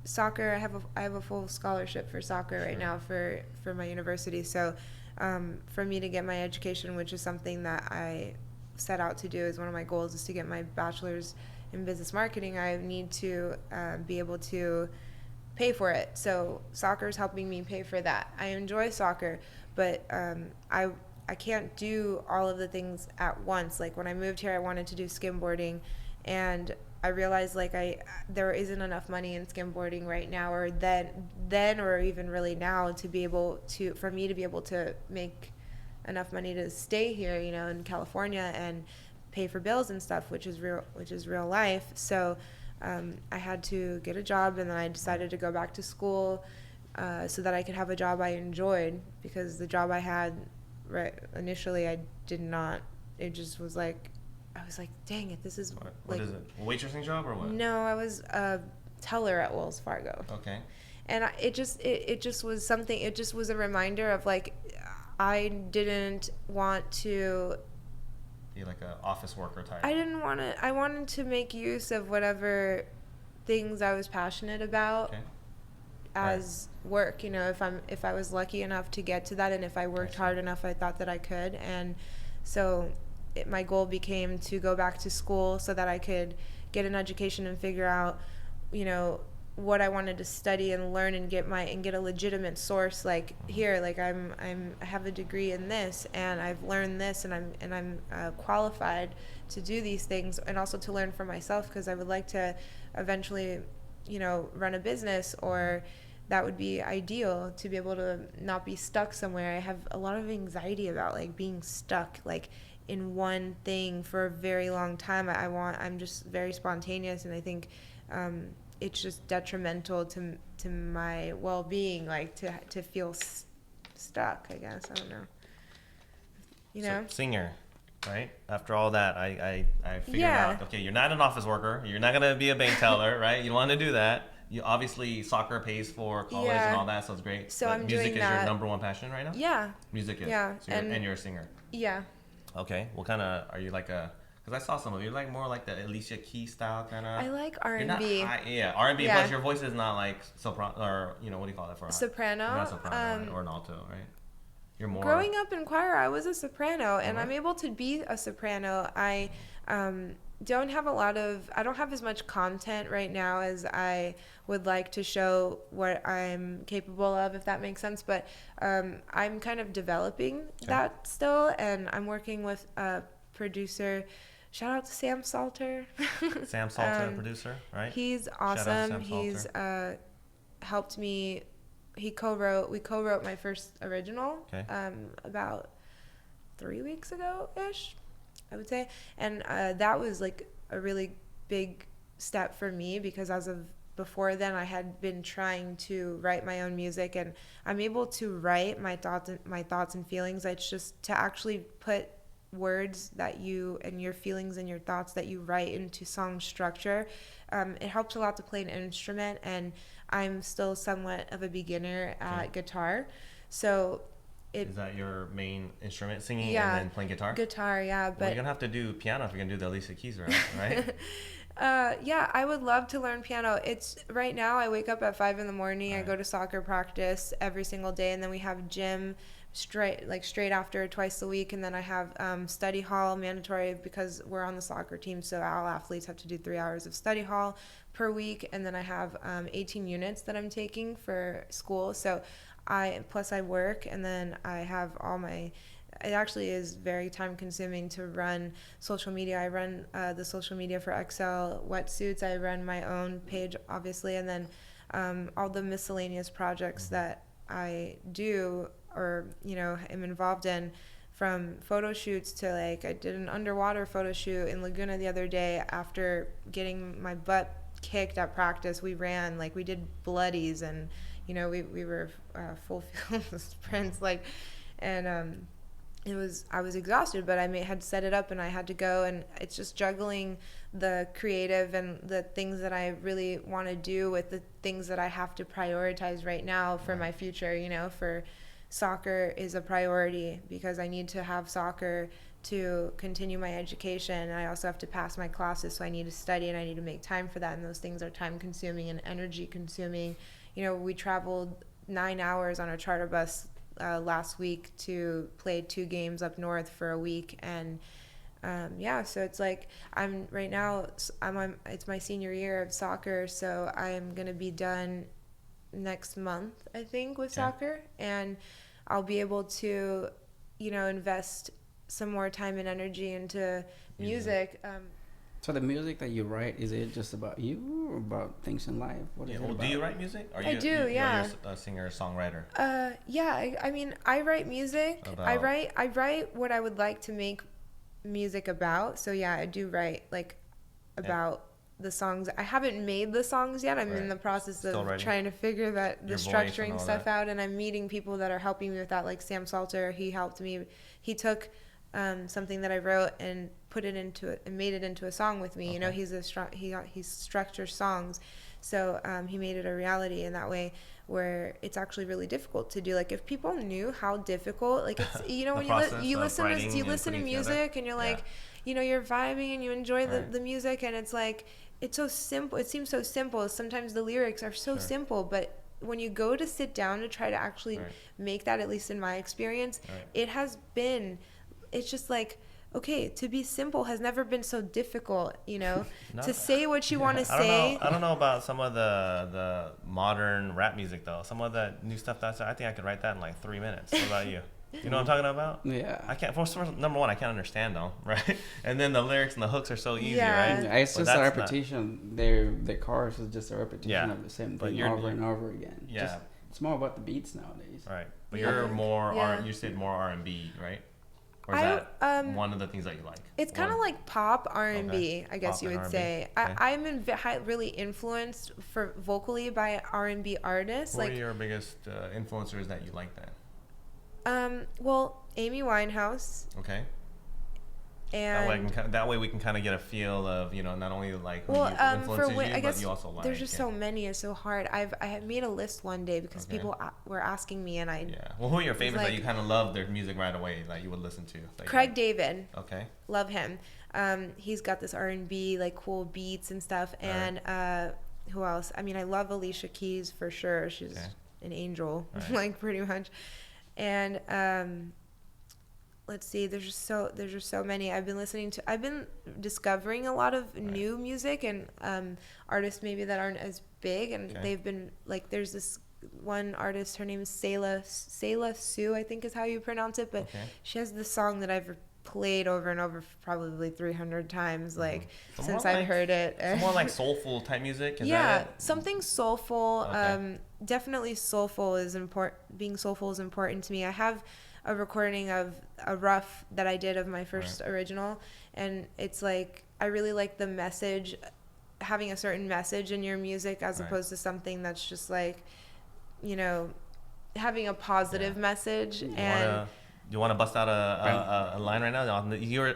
soccer, I have a full scholarship for soccer right now for my university. So for me to get my education, which is something that I set out to do, is one of my goals, is to get my bachelor's in business marketing, I need to be able to pay for it. So soccer is helping me pay for that. I enjoy soccer, but I can't do all of the things at once. Like when I moved here, I wanted to do skimboarding, and I realized like there isn't enough money in skimboarding right now, or then or even really now, for me to be able to make enough money to stay here, in California and pay for bills and stuff, which is real life. So I had to get a job, and then I decided to go back to school so that I could have a job I enjoyed, because the job I had initially I did not. It just was like, I was like, dang it, this is what is it? A waitressing job or what? No, I was a teller at Wells Fargo. Okay. And it just was something. It just was a reminder of like, I didn't want to be like an office worker type. I wanted to make use of whatever things I was passionate about as work. If I was lucky enough to get to that, and if I worked hard enough, I thought that I could. And so my goal became to go back to school so that I could get an education and figure out, what I wanted to study and learn, and get a legitimate source. Like here, like I have a degree in this, and I've learned this, and I'm qualified to do these things, and also to learn for myself, because I would like to eventually, run a business, or that would be ideal, to be able to not be stuck somewhere. I have a lot of anxiety about like being stuck like in one thing for a very long time. I'm just very spontaneous, and I think it's just detrimental to my well-being, like to feel stuck, I guess. I don't know. So, singer, right? After all that, I figured out, okay, you're not an office worker. You're not going to be a bank teller, right? You don't want to do that. You obviously, soccer pays for college and all that, so it's great. So but I'm music doing is that. Your number one passion right now? Yeah. Music is. Yeah. So and you're a singer. Yeah. Okay. What kind of, are you like because I saw some of you, like more like the Alicia Keys style kind of. I like R&B. You're not high, R&B, but your voice is not like soprano, or what do you call it for? Soprano. You're not soprano, right? Or an alto, right? You're more. Growing up in choir, I was a soprano, and I'm able to be a soprano. I don't have as much content right now as I would like to show what I'm capable of, if that makes sense. But I'm kind of developing that still, and I'm working with a producer. Shout out to Sam Salter. Sam Salter, producer, right? He's awesome. He's helped me. We co-wrote my first original about 3 weeks ago-ish, I would say. And that was like a really big step for me, because as of before then, I had been trying to write my own music, and I'm able to write my thoughts and feelings. It's just to actually put words that you and your feelings and your thoughts that you write into song structure. It helps a lot to play an instrument, and I'm still somewhat of a beginner at guitar. So Is that your main instrument, singing and then playing guitar? Guitar, yeah. But you're gonna have to do piano if you're gonna do the Alicia Keys, right? Yeah, I would love to learn piano. It's right now I wake up at 5 a.m. I go to soccer practice every single day, and then we have gym straight after twice a week, and then I have study hall mandatory because we're on the soccer team, so all athletes have to do 3 hours of study hall per week, and then I have 18 units that I'm taking for school. So I work, and then I have it actually is very time consuming to run social media. I run the social media for XL Wetsuits. I run my own page, obviously, and then all the miscellaneous projects that I do or, am involved in, from photo shoots to I did an underwater photo shoot in Laguna the other day after getting my butt kicked at practice. We ran, we did bloodies, and, we were full field sprints, and I was exhausted, but I had set it up and I had to go, and it's just juggling the creative and the things that I really want to do with the things that I have to prioritize right now for my future. For soccer is a priority because I need to have soccer to continue my education. I also have to pass my classes, so I need to study and I need to make time for that, and those things are time consuming and energy consuming. We traveled 9 hours on a charter bus last week to play 2 games up north for a week, and so it's I'm right now it's my senior year of soccer, so I'm gonna be done next month, I think, with soccer, and I'll be able to invest some more time and energy into music. So the music that you write, is it just about you or about things in life? What is it about? Do you write music? I do, yeah. You're a singer, songwriter. I mean, I write music. I write what I would like to make music about. So yeah, I do write about the songs. I haven't made the songs yet. I'm in the process of trying to figure the structuring stuff out, and I'm meeting people that are helping me with that, like Sam Salter. He helped me. He took something that I wrote and put it into it and made it into a song with me. He structures songs, so he made it a reality in that way, where it's actually really difficult to do. If people knew how difficult, it's when you listen to music and you're you're vibing and you enjoy the music, and it's so simple. It seems so simple. Sometimes the lyrics are so simple, but when you go to sit down to try to actually make that, at least in my experience, it's just okay, to be simple has never been so difficult, to say what you want to say. I don't know about some of the modern rap music, though. Some of the new stuff I think I could write that in 3 minutes. What about you? You know what I'm talking about? Yeah. I can't. First, number one, I can't understand them, right? And then the lyrics and the hooks are so easy, right? It's just a repetition. The chorus is just a repetition of the same thing over and over again. Yeah. It's more about the beats nowadays. Right. But you're more you said more R&B, right? Or is that one of the things that you like? It's kind of like pop R&B, I guess you would say. I'm really influenced vocally by R&B artists. What are your biggest influencers that you like then? Well, Amy Winehouse. Okay. And that way we can kind of get a feel of not only who influences you, but you also like. There's just so many. It's so hard. I had made a list one day because people were asking me, and I. Yeah. Well, who are your favorites that you kind of love their music right away that you would listen to? Craig David. Okay. Love him. He's got this R&B cool beats and stuff. And who else? I mean, I love Alicia Keys for sure. She's an angel, pretty much. And let's see, there's just so many. I've been discovering a lot of new music and artists maybe that aren't as big, and they've been there's this one artist, her name is Selah Sue, I think is how you pronounce it, but she has this song that I've played over and over probably 300 times since I've heard it. More soulful type music? Is that it? Something soulful. Definitely soulful is important. Being soulful is important to me. I have a recording of a rough that I did of my first original, and it's I really like the message, having a certain message in your music as opposed to something that's just having a positive message. You want to bust out a line right now?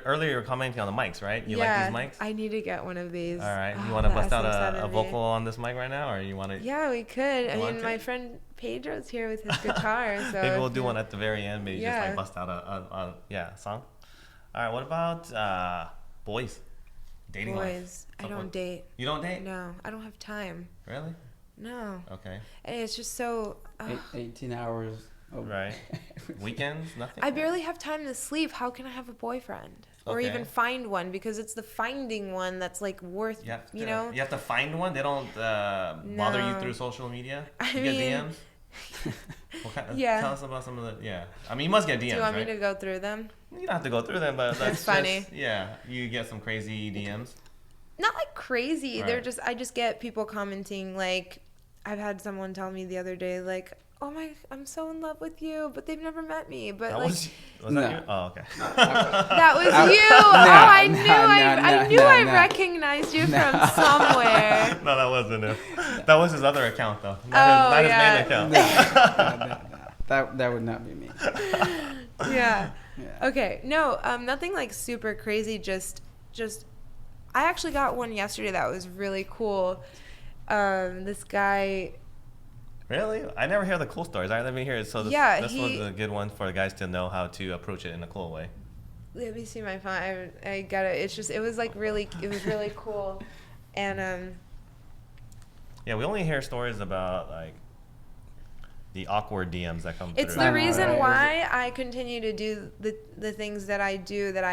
Earlier you were commenting on the mics, right? You like these mics? I need to get one of these. All right. You want to bust out a vocal on this mic right now, or you want to? Yeah, we could. I mean, my friend Pedro's here with his guitar, so maybe we'll do one at the very end. Maybe just like bust out a song. All right. What about boys? Dating life. I don't date. You don't date? No, I don't have time. Really? No. Okay. And it's just so. 18 hours. Right. Weekends, nothing. I barely have time to sleep. How can I have a boyfriend or even find one? Because it's the finding one that's like worth. You know. You have to find one. They don't bother you through social media. You get DMs. Tell us about some of the. Yeah. I mean, you must get DMs. Do you want me to go through them? You don't have to go through them, but that's funny. You get some crazy DMs. Not like crazy. They're just. I just get people commenting like. I've had someone tell me the other day like. Oh my, I'm so in love with you, but they've never met me. But that was that you? Oh, okay. That was you. I knew I recognized you from somewhere. No, that wasn't it. That was his other account, though. Not his main account. That would not be me. Yeah. Okay. No, nothing like super crazy. Just. I actually got one yesterday that was really cool. This guy. Really? I never hear the cool stories. Let me hear it. So this was a good one for the guys to know how to approach it in a cool way. Let me see my phone. I got it. It was really cool. And yeah, we only hear stories about like the awkward DMs that come through. It's the reason why I continue to do the things that I do that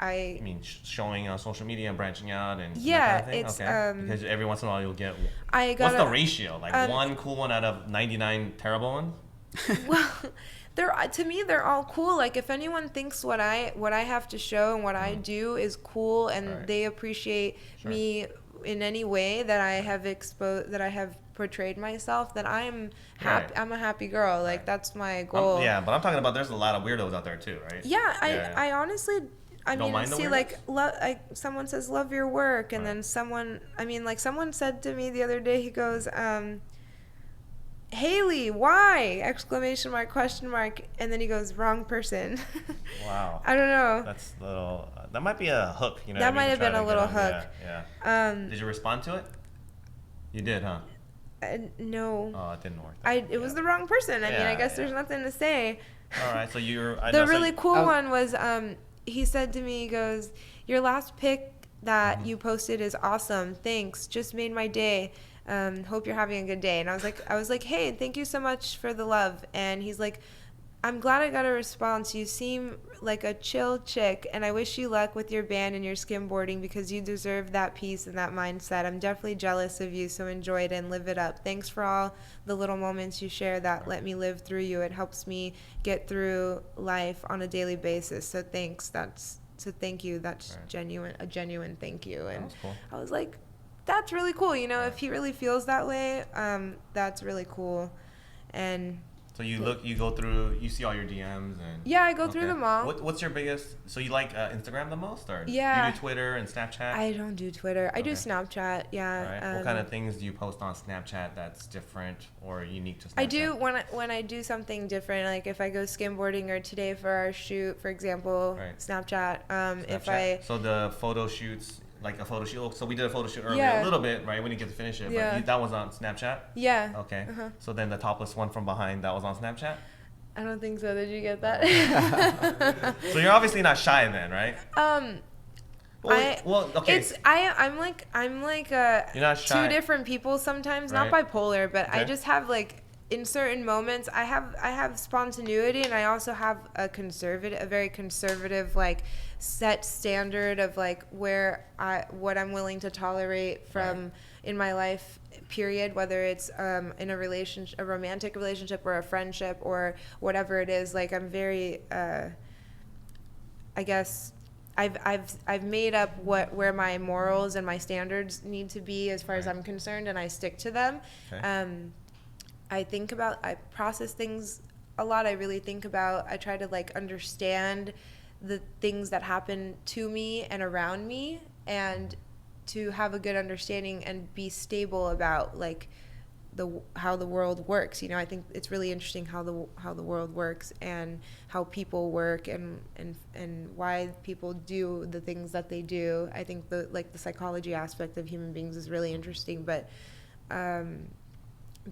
I mean, showing on social media and branching out and that kind of thing? It's because every once in a while you'll get. What's the ratio? Like one cool one out of 99 terrible ones? Well, to me they're all cool. Like if anyone thinks what I have to show and what I do is cool and they appreciate me in any way that I have portrayed myself, then I'm happy. I'm a happy girl. Like that's my goal. But I'm talking about there's a lot of weirdos out there too, right? I honestly. I mean, see, like someone says, love your work. And then someone said to me the other day, he goes, Haley, why? Exclamation mark, question mark. And then he goes, wrong person. Wow. I don't know. That's a little, that might be a hook, you know. That might have been a little hook. Yeah. Did you respond to it? You did, huh? No. Oh, it didn't work. It was the wrong person. I mean, I guess there's nothing to say. All right. So the really cool one was, he said to me, he goes, your last pic that you posted is awesome. Thanks. Just made my day. Hope you're having a good day. And I was like, hey, thank you so much for the love. And he's like, I'm glad I got a response. You seem like a chill chick, and I wish you luck with your band and your skimboarding because you deserve that peace and that mindset. I'm definitely jealous of you, so enjoy it and live it up. Thanks for all the little moments you share that let me live through you. It helps me get through life on a daily basis. So thanks. Thank you. That's a genuine thank you. And that was cool. I was like, that's really cool. You know, if he really feels that way, that's really cool. And so you go through, you see all your DMs and I go through them all. What's your biggest? So you like Instagram the most, or you do Twitter and Snapchat? I don't do Twitter. I do Snapchat. Yeah. Right. What kind of things do you post on Snapchat that's different or unique to Snapchat? I do when I do something different, like if I go skimboarding or today for our shoot, for example, Snapchat. So the photo shoots. Like a photo shoot. So we did a photo shoot earlier, a little bit, right? We didn't get to finish it, but that was on Snapchat? Yeah. Okay. So then the topless one from behind, that was on Snapchat? I don't think so. Did you get that? So you're obviously not shy then, right? Okay. I'm like you're not shy. two different people sometimes, not bipolar, but I just have like in certain moments I have spontaneity, and I also have a very conservative like set standard of like what I'm willing to tolerate from in my life period, whether it's in a romantic relationship or a friendship or whatever it is. Like I'm very I guess I've made up where my morals and my standards need to be as far as I'm concerned, and I stick to them. I process things a lot. I really think about, I try to like understand the things that happen to me and around me, and to have a good understanding and be stable about like how the world works. You know, I think it's really interesting how the world works and how people work and why people do the things that they do. I think the psychology aspect of human beings is really interesting. But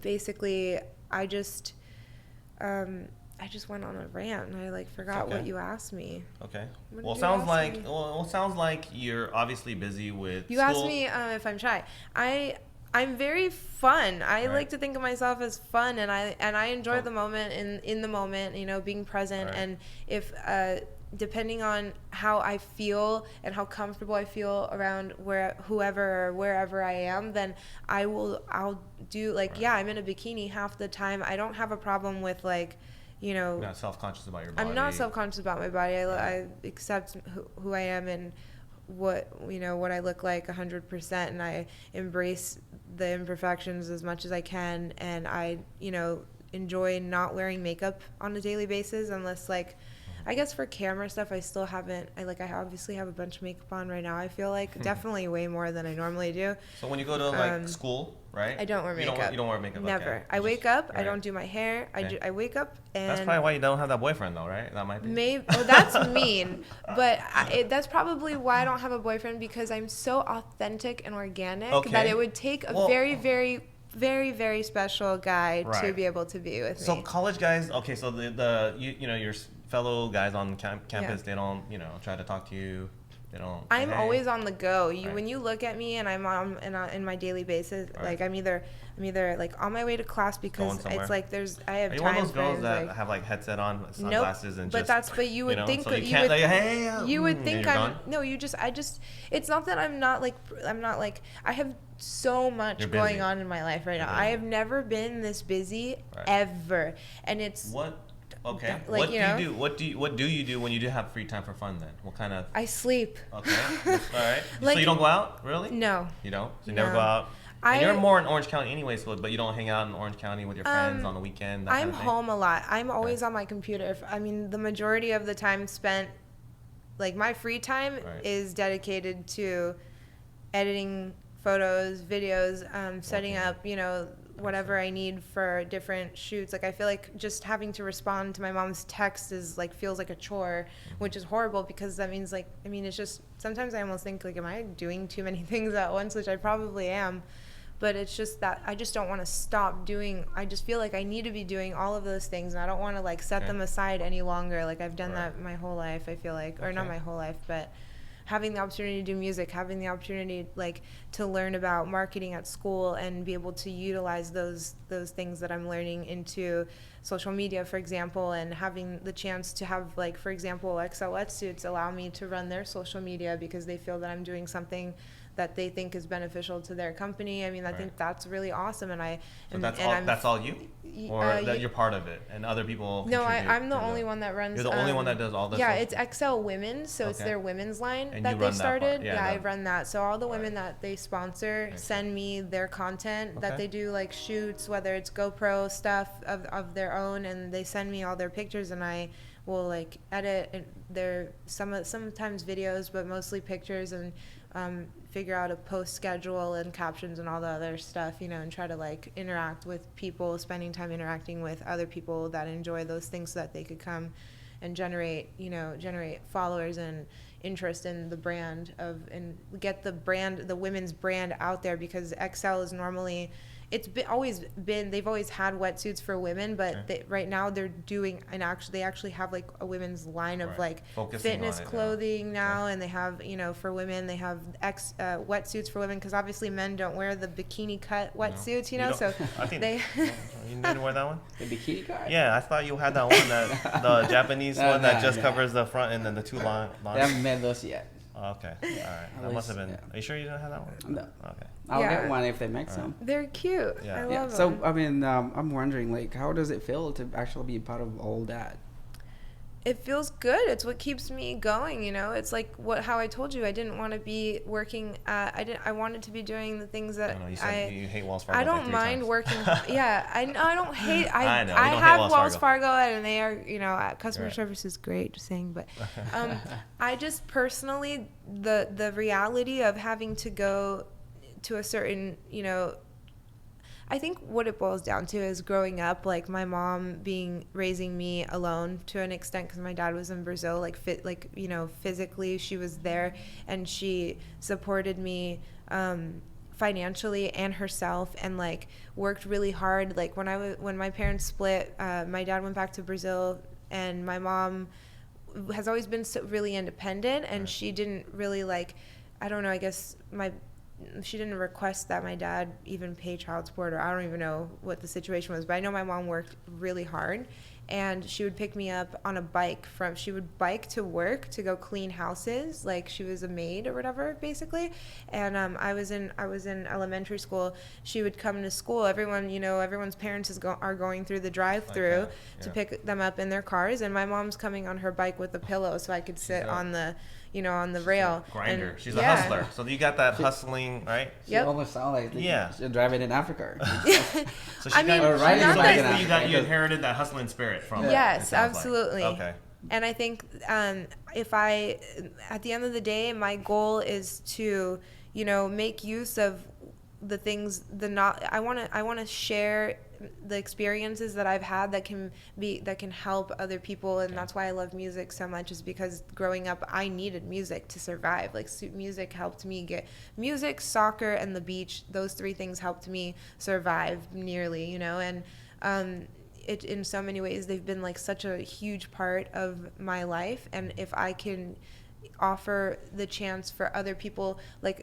basically, I just went on a rant and I forgot what you asked me. Okay. Well, it sounds like you're obviously busy with You asked me if I'm shy. I'm very fun. I like to think of myself as fun, and I enjoy the moment in the moment, you know, being present. Right. And if depending on how I feel and how comfortable I feel around whoever or wherever I am, then I'll do I'm in a bikini half the time. I don't have a problem with you know, you're not self-conscious about your body. I'm not self-conscious about my body. I accept who I am and what I look like 100%, and I embrace the imperfections as much as I can, and I enjoy not wearing makeup on a daily basis unless I guess for camera stuff I still haven't. I obviously have a bunch of makeup on right now. I feel definitely way more than I normally do. So when you go to school, right? I don't wear makeup. You don't wear makeup. Never. Okay. I wake up. Right. I don't do my hair. Okay. I wake up and. That's probably why you don't have that boyfriend though, right? That might be. Maybe. Oh, that's mean. But that's probably why I don't have a boyfriend, because I'm so authentic and organic that it would take a very, very, very, very special guy to be able to be with me. So college guys, okay. So your fellow guys on campus, they don't try to talk to you. They don't. I'm always on the go. When you look at me and I'm on in my daily basis, I'm either on my way to class because it's I have. Are you one of those girls that have headset on, sunglasses, and but you would think so you would think it's not that I'm not I have so much going on in my life right now. I have never been this busy ever, and it's what. Okay. What do you do when you do have free time for fun then? What kind of? I sleep. Okay. All right. So you don't go out, really? No. You don't? So you never go out? And you're more in Orange County anyway, but you don't hang out in Orange County with your friends on the weekend? I'm home a lot. I'm always on my computer. The majority of the time spent, my free time is dedicated to editing photos, videos, setting up, whatever I need for different shoots. I feel just having to respond to my mom's text is feels like a chore, which is horrible, because that means it's just sometimes I almost think am I doing too many things at once, which I probably am, but it's just that I just don't want to stop doing. I just feel I need to be doing all of those things, and I don't want to set them aside any longer. I've done that my whole life, I feel or not my whole life, but having the opportunity to do music, having the opportunity to learn about marketing at school and be able to utilize those things that I'm learning into social media, for example, and having the chance to have for example, XL Wetsuits allow me to run their social media because they feel that I'm doing something that they think is beneficial to their company. I think that's really awesome, that's all you, or that you're part of it, and other people. No, I'm the only one that runs. You're the only one that does all this. Yeah, it's XL Women's, so it's their women's line and that they started. I run that. So all the women that they sponsor send me their content that they do, shoots, whether it's GoPro stuff of their own, and they send me all their pictures, and I will edit their sometimes videos, but mostly pictures, and figure out a post schedule and captions and all the other stuff, and try to interact with people, spending time interacting with other people that enjoy those things so that they could come and generate followers and interest in the brand and get the women's brand out there, because XL is normally they've always had wetsuits for women, but right now they're doing they actually have a women's line of fitness clothing now, and they have for women they have wetsuits for women, because obviously men don't wear the bikini cut wetsuits, so I think you didn't wear that one, the bikini cut. Yeah, I thought you had that one, the Japanese one that just covers the front and then the two lines. They haven't made those yet. Okay, all right. That must have been. Are you sure you didn't have that one? No. Okay. I'll get one if they make some. They're cute. Yeah. I love them. So, I'm wondering, how does it feel to actually be part of all that? It feels good. It's what keeps me going, It's how I told you. I didn't want to be working. I wanted to be doing the things that you said you hate Wells Fargo. I don't mind working. Yeah, I don't hate. I know. I have Wells Fargo, and they are, customer service is great. Just saying, but I just personally the reality of having to go to a certain, I think what it boils down to is growing up, like my mom raising me alone to an extent, because my dad was in Brazil, physically she was there, and she supported me financially and herself, and like worked really hard. Like when my parents split, my dad went back to Brazil, and my mom has always been really independent, and she didn't really I don't know, I guess she didn't request that my dad even pay child support, or I don't even know what the situation was, but I know my mom worked really hard, and she would pick me up on a bike she would bike to work to go clean houses, like she was a maid or whatever, basically. And I was in elementary school. She would come to school. Everyone's parents are going through the drive-through to pick them up in their cars, and my mom's coming on her bike with a pillow so I could sit on the rail. Grinder. She's a hustler. So you got that hustling, right? She almost sounds like she's driving in Africa. So you inherited that hustling spirit from her. Yes, absolutely. Like. Okay. And I think at the end of the day, my goal is to, make use of the things, I want to share the experiences that I've had that can help other people. And that's why I love music so much, is because growing up I needed music to survive. Like music helped me get music, soccer, and the beach. Those three things helped me survive nearly, and it, in so many ways, they've been like such a huge part of my life. And if I can offer the chance for other people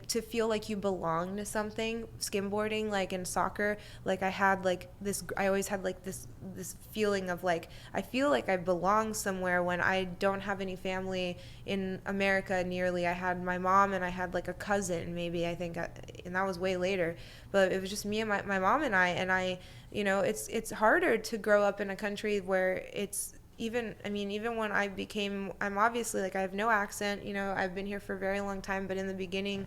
to feel like you belong to something, skimboarding, in soccer, I always had this feeling of I feel like I belong somewhere when I don't have any family in America nearly. I had my mom, and I had a cousin maybe, I think, and that was way later, but it was just me and my mom and I it's harder to grow up in a country where it's even when I'm obviously I have no accent, I've been here for a very long time, but in the beginning,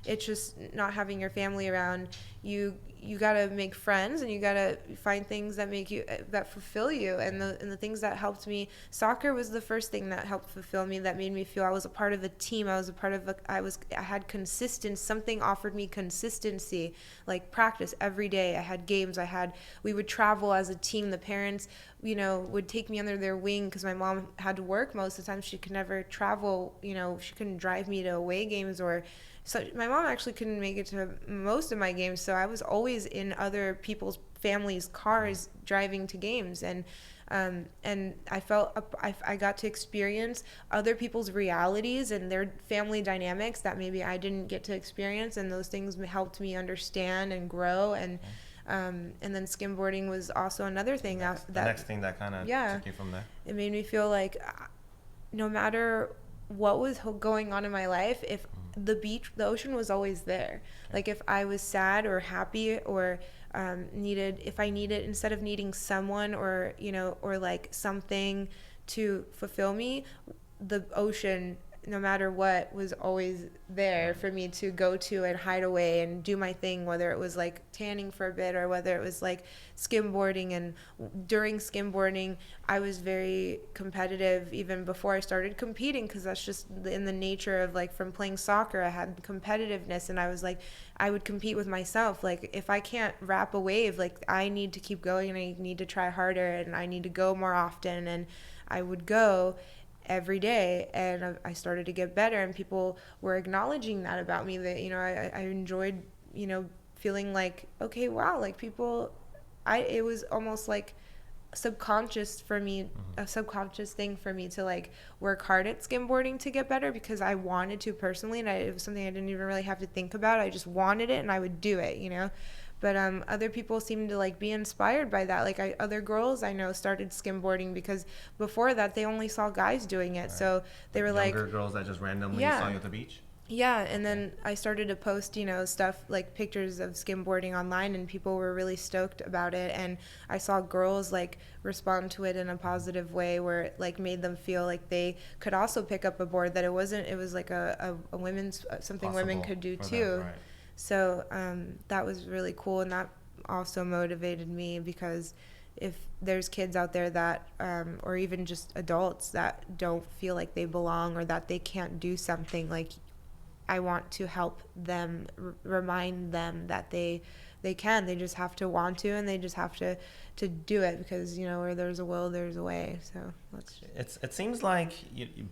it's just not having your family around. You gotta make friends, and you gotta find things that fulfill you. And the things that helped me, soccer was the first thing that helped fulfill me, that made me feel I was a part of a team. I had consistency. Something offered me consistency, practice every day. I had games. We would travel as a team. The parents, would take me under their wing, because my mom had to work most of the time. She could never travel. She couldn't drive me to away games, so my mom actually couldn't make it to most of my games, so I was always in other people's families' cars driving to games, and I felt I got to experience other people's realities and their family dynamics that maybe I didn't get to experience, and those things helped me understand and grow. And then skimboarding was also another thing the next thing that kind of took you from there. It made me feel like no matter what was going on in my life, if the ocean was always there. If I was sad or happy, or if I needed, instead of needing someone or something to fulfill me, the ocean, no matter what, was always there for me to go to and hide away and do my thing, whether it was tanning for a bit, or whether it was skimboarding. And during skimboarding, I was very competitive even before I started competing, because that's just in the nature of from playing soccer. I had competitiveness, and I was I would compete with myself. If I can't wrap a wave, I need to keep going, and I need to try harder, and I need to go more often. And I would go every day, and I started to get better, and people were acknowledging that about me, that I enjoyed feeling okay, wow, people, it was almost subconscious for me, a subconscious thing for me to work hard at skimboarding to get better, because I wanted to personally, and it was something I didn't even really have to think about. I just wanted it, and I would do it, But other people seem to be inspired by that. Other girls I know started skimboarding because before that they only saw guys doing it. Right. So they were younger girls that just randomly saw you at the beach. Yeah, and then I started to post, stuff pictures of skimboarding online, and people were really stoked about it. And I saw girls respond to it in a positive way, where it made them feel like they could also pick up a board, that it was a women's, something possible women could do too. Them, right. So that was really cool, and that also motivated me, because if there's kids out there that, or even just adults that don't feel like they belong, or that they can't do something, I want to help them, remind them that they can. They just have to want to, and they just have to do it, because where there's a will, there's a way. So it seems like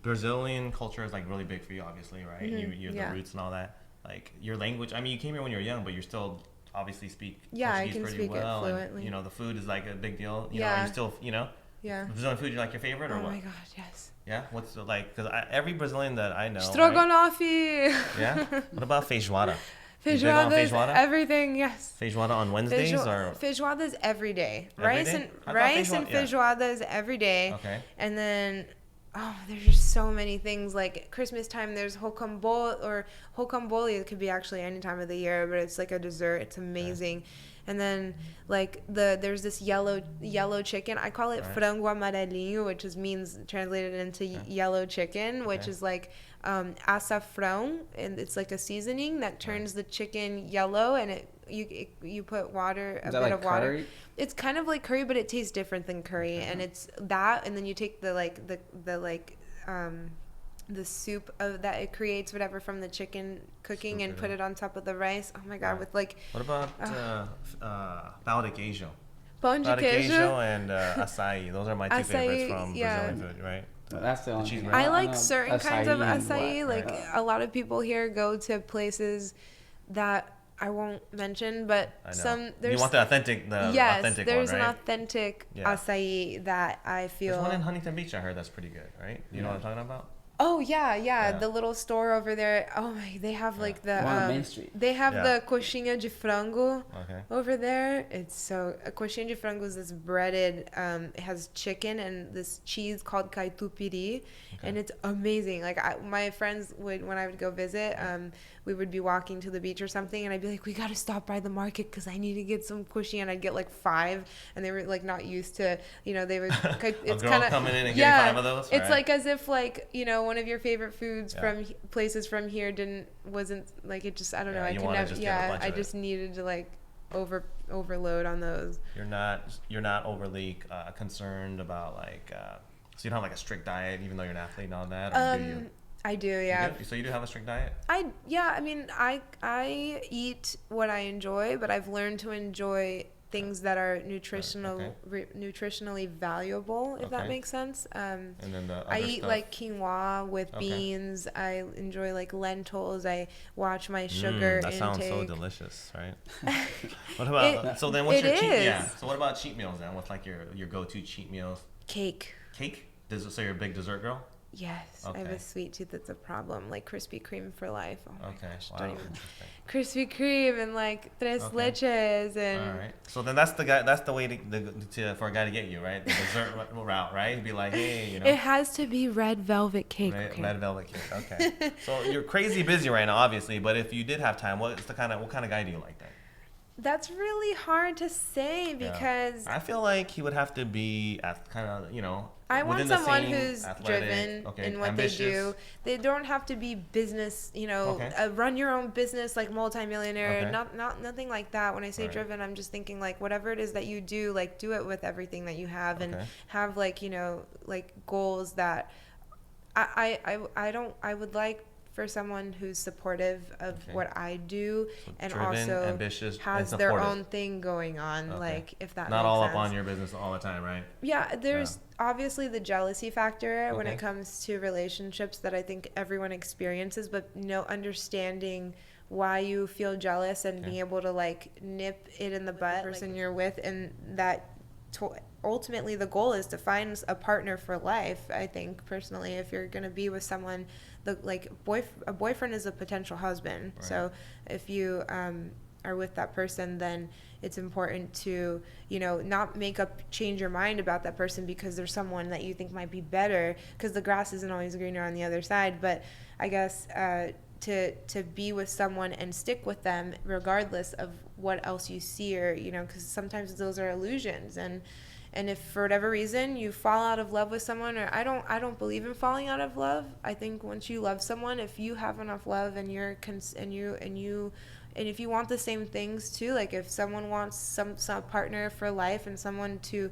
Brazilian culture is like really big for you, obviously, right? Mm-hmm. You have the roots and all that. Like your language. I mean, you came here when you were young, but you're still obviously speak Portuguese I can pretty speak well. it fluently. And, the food is like a big deal. Are you still Yeah. Brazilian food, you like your favorite or what? Oh my gosh, yes. Yeah, what's like? Because every Brazilian that I know. Stroganoff. Right? Yeah. What about feijoada? Feijoada, everything, yes. Feijoada on Wednesdays or? Feijoada is every day. Every Rice and feijoada is every day. Okay. And then, there's just so many things. Like Christmas time, there's rocambole. It could be actually any time of the year, but it's like a dessert. It's amazing. Okay. And then like there's this yellow chicken. I call it frango amarelinho, which means translated into yellow chicken, which is like açafrão, and it's like a seasoning that turns the chicken yellow, and you put water, a bit of water. Curry? It's kind of like curry, but it tastes different than curry, and it's that, and then you take the soup that it creates, whatever, from the chicken cooking, and put it on top of the rice. Oh my god, with like. What about pão de queijo? Pão de queijo and açaí. Those are my two favorites from Brazilian food, right? That's the only I like certain kinds of açaí. Like a lot of people here go to places that I won't mention, but there's. You want the authentic, authentic there's one, right? an authentic açaí that I feel. There's one in Huntington Beach. I heard that's pretty good, right? You know what I'm talking about? Oh yeah. The little store over there. Oh my, they have like the Main Street. They have the coxinha de frango over there. It's so coxinha de frango is this breaded. It has chicken and this cheese called catupiry, and it's amazing. Like my friends would, when I would go visit, we would be walking to the beach or something, and I'd be like, we gotta stop by the market because I need to get some coxinha, and I'd get like 5, and they were like not used to, they would. It's kind of coming in and getting 5 of those. It's like as if like one of your favorite foods from places from here wasn't like it just, I don't know, I could never. I just needed to like overload on those. You're not overly concerned about like so you don't have like a strict diet even though you're an athlete and all that, or do you? I do, yeah. So you do have a strict diet? I mean, I eat what I enjoy, but I've learned to enjoy things that are nutritionally valuable, if that makes sense. And then I eat stuff, like quinoa with beans. I enjoy like lentils. I watch my sugar intake. That sounds so delicious, right? What about so then what's your cheat? Yeah. So what about cheat meals then? What's like your go-to cheat meals? Cake. So you're a big dessert girl? Yes, I have a sweet tooth that's a problem. Like Krispy Kreme for life. Oh my gosh, wow. Krispy Kreme and like tres leches and. All right. So then that's the guy. That's the way to for a guy to get you, right? The dessert route, right? He'd be like, hey, It has to be red velvet cake. Red velvet cake. Okay. So you're crazy busy right now, obviously. But if you did have time, what kind of guy do you like then? That's really hard to say because I feel like he would have to be kind of I want someone who's driven in what ambitious. They do. They don't have to be business, run your own business like multimillionaire. Nothing like that. When I say driven, I'm just thinking like whatever it is that you do, like do it with everything that you have and have like like goals that I would like for someone who's supportive of what I do, so and driven, also ambitious, has their own thing going on. Like if that not makes all sense. up on your business all the time, right? Yeah, there's obviously the jealousy factor when it comes to relationships that I think everyone experiences, but understanding why you feel jealous and being able to like nip it in the butt, the person you're with, and that ultimately the goal is to find a partner for life. I think personally, if you're gonna be with someone, a boyfriend is a potential husband. Right. So if you are with that person, then it's important to not change your mind about that person because there's someone that you think might be better, because the grass isn't always greener on the other side. But I guess to be with someone and stick with them regardless of what else you see, or because sometimes those are illusions, and if for whatever reason you fall out of love with someone, or I don't believe in falling out of love. I think once you love someone, if you have enough love and if you want the same things too, like if someone wants some partner for life and someone to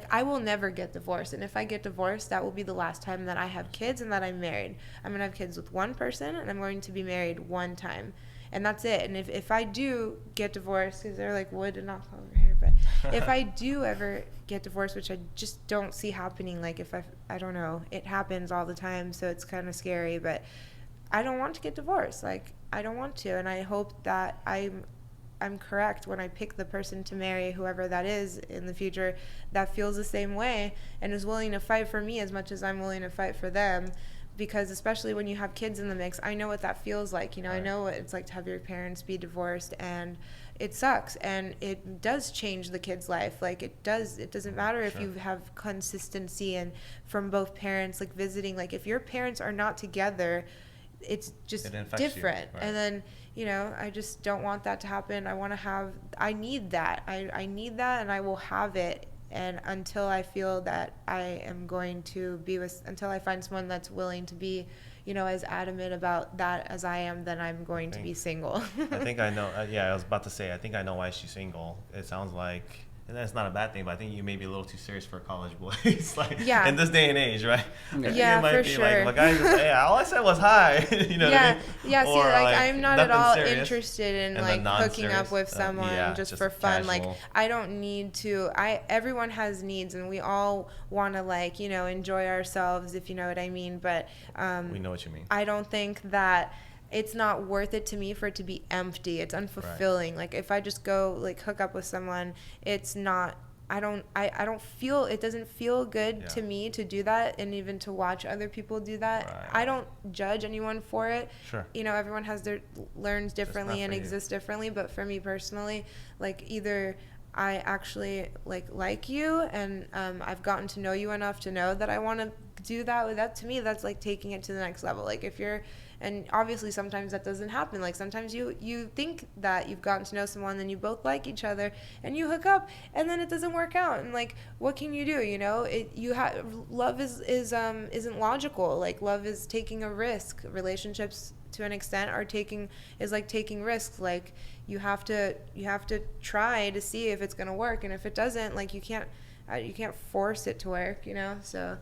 I will never get divorced, and if I get divorced, that will be the last time that I have kids and that I'm married. I'm gonna have kids with one person, and I'm going to be married one time. and that's it. And if I do get divorced, because they're like wood and not over here, but if I do ever get divorced, which I just don't see happening, like if I don't know, it happens all the time, so it's kind of scary, but I don't want to get divorced. Like, I don't want to, and I hope that I'm correct when I pick the person to marry, whoever that is in the future, that feels the same way and is willing to fight for me as much as I'm willing to fight for them. Because especially when you have kids in the mix, I know what that feels like. You know, right. I know what it's like to have your parents be divorced, and it sucks, and it does change the kid's life. Like, it doesn't matter if you have consistency and from both parents, like visiting, like if your parents are not together, it's just different. Right. And then, you know, I just don't want that to happen. I need that. I need that, and I will have it. And until I feel that I am going to be with, until I find someone that's willing to be, you know, as adamant about that as I am, then I'm going to be single. I think I know. I was about to say, I think I know why she's single. It sounds like, and that's not a bad thing, but I think you may be a little too serious for college boys. Like, in this day and age, right? Yeah, for sure. Like, my guy just, all I said was hi. You know what I mean? Yeah, or see, like I'm not at all interested in and like hooking up with someone just for fun. Casual. Like, I don't need to. Everyone has needs, and we all want to, like, you know, enjoy ourselves, if you know what I mean. But we know what you mean. I don't think that it's not worth it to me for it to be empty. It's unfulfilling. Right. Like, if I just go like hook up with someone, it's not, I don't feel, it doesn't feel good to me to do that, and even to watch other people do that. Right. I don't judge anyone for it. Sure. You know, everyone learns differently and exists differently, but for me personally, like, either I actually like you, and I've gotten to know you enough to know that I want to do that. That to me, that's like taking it to the next level. Like, if you're, and obviously sometimes that doesn't happen. Like, sometimes you think that you've gotten to know someone and you both like each other and you hook up, and then it doesn't work out, and like, what can you do? You know, love isn't logical. Like, love is taking a risk. Relationships to an extent is like taking risks. Like, you have to try to see if it's gonna work, and if it doesn't, like, you can't force it to work, you know. So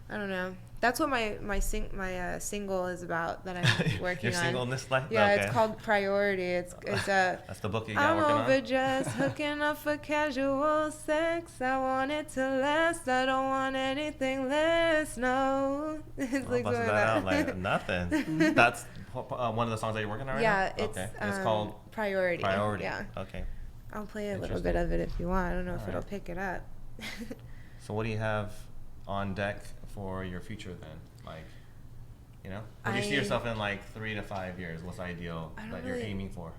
I don't know. That's what my single is about that I'm working Your on. single in this life? Yeah, okay. It's called Priority. It's that's the book you got working on? I'm over just hooking up for casual sex. I want it to last. I don't want anything less. No. It's like busting that out like nothing. That's one of the songs that you're working on right now? Yeah, it's called Priority. Priority. Yeah. Okay. I'll play a little bit of it if you want. I don't know if it'll pick it up. So what do you have on deck for your future then? Like, you know, where do you see yourself in like 3 to 5 years? What's ideal that you're aiming for?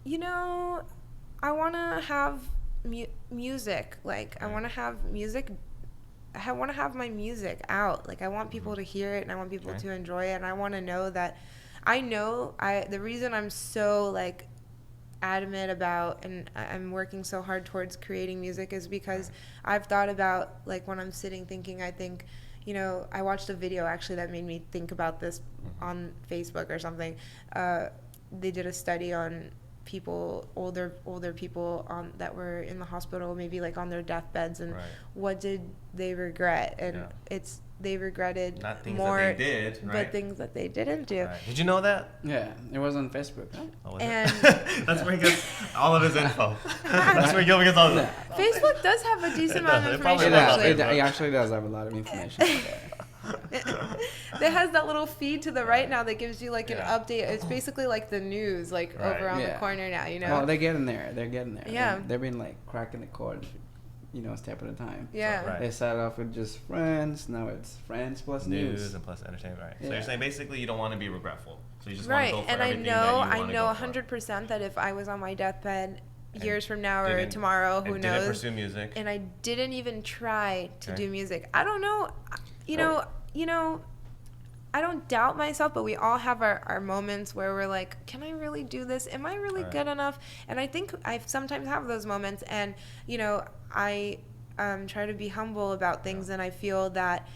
You know, I want to have music. Like, I want to have music. I want to have my music out. Like, I want people to hear it, and I want people to enjoy it, and I want to know that the reason I'm so like adamant about, and I'm working so hard towards creating music, is because I've thought about, like, when I'm sitting thinking, I think, you know, I watched a video actually that made me think about this on Facebook or something. They did a study on people, older people that were in the hospital, maybe like on their deathbeds, and what did they regret? And they regretted not things more that they did, right? but things that they didn't do. Right. Did you know that? Yeah, it was on Facebook. Huh? Oh, and that's where he gets all of his info. That's where Gil gets all of it. Facebook does have a decent amount of information. It actually does have a lot of information. It has that little feed to the right now that gives you like an update. It's basically like the news, like over on the corner now, you know. Well, they're getting there. Yeah. They've been like cracking the code, you know, a step at a time. Yeah. So, they started off with just friends. Now it's friends plus news and plus entertainment. Right. So you're saying basically you don't want to be regretful. So you just want to go for and everything I know 100% that if I was on my deathbed years from now or tomorrow, who knows? Didn't pursue music. And I didn't even try to do music. I don't know. You know, I don't doubt myself, but we all have our moments where we're like, can I really do this? Am I really good enough? And I think I sometimes have those moments, and, you know, I try to be humble about things, and I feel that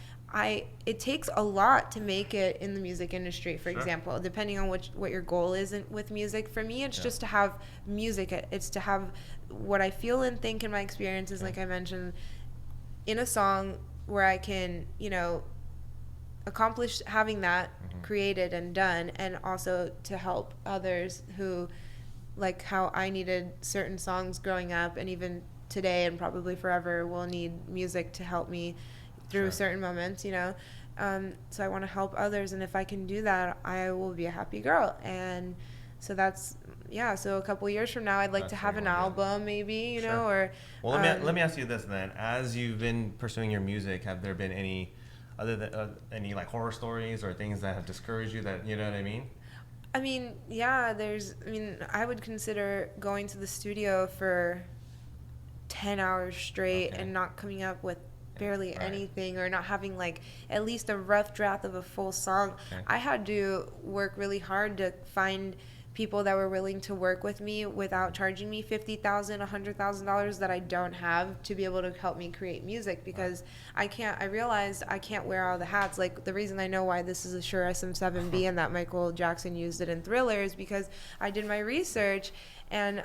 it takes a lot to make it in the music industry, for example, depending on what your goal is with music. For me, it's just to have music. It's to have what I feel and think in my experiences, like I mentioned, in a song where I can, you know, accomplish having that created and done, and also to help others who, like how I needed certain songs growing up, and even today and probably forever will need music to help me through certain moments, you know. So I want to help others, and if I can do that, I will be a happy girl. And so that's, yeah, so a couple years from now, I'd like to have an album, maybe, you know, or... Well, let me ask you this then. As you've been pursuing your music, have there been any other than any like horror stories or things that have discouraged you, that, you know what I mean? I mean, yeah, I would consider going to the studio for 10 hours straight and not coming up with barely anything, or not having like at least a rough draft of a full song. I had to work really hard to find people that were willing to work with me without charging me $50,000, $100,000 that I don't have, to be able to help me create music, because I realized I can't wear all the hats. Like, the reason I know why this is a Shure SM7B and that Michael Jackson used it in Thriller is because I did my research, and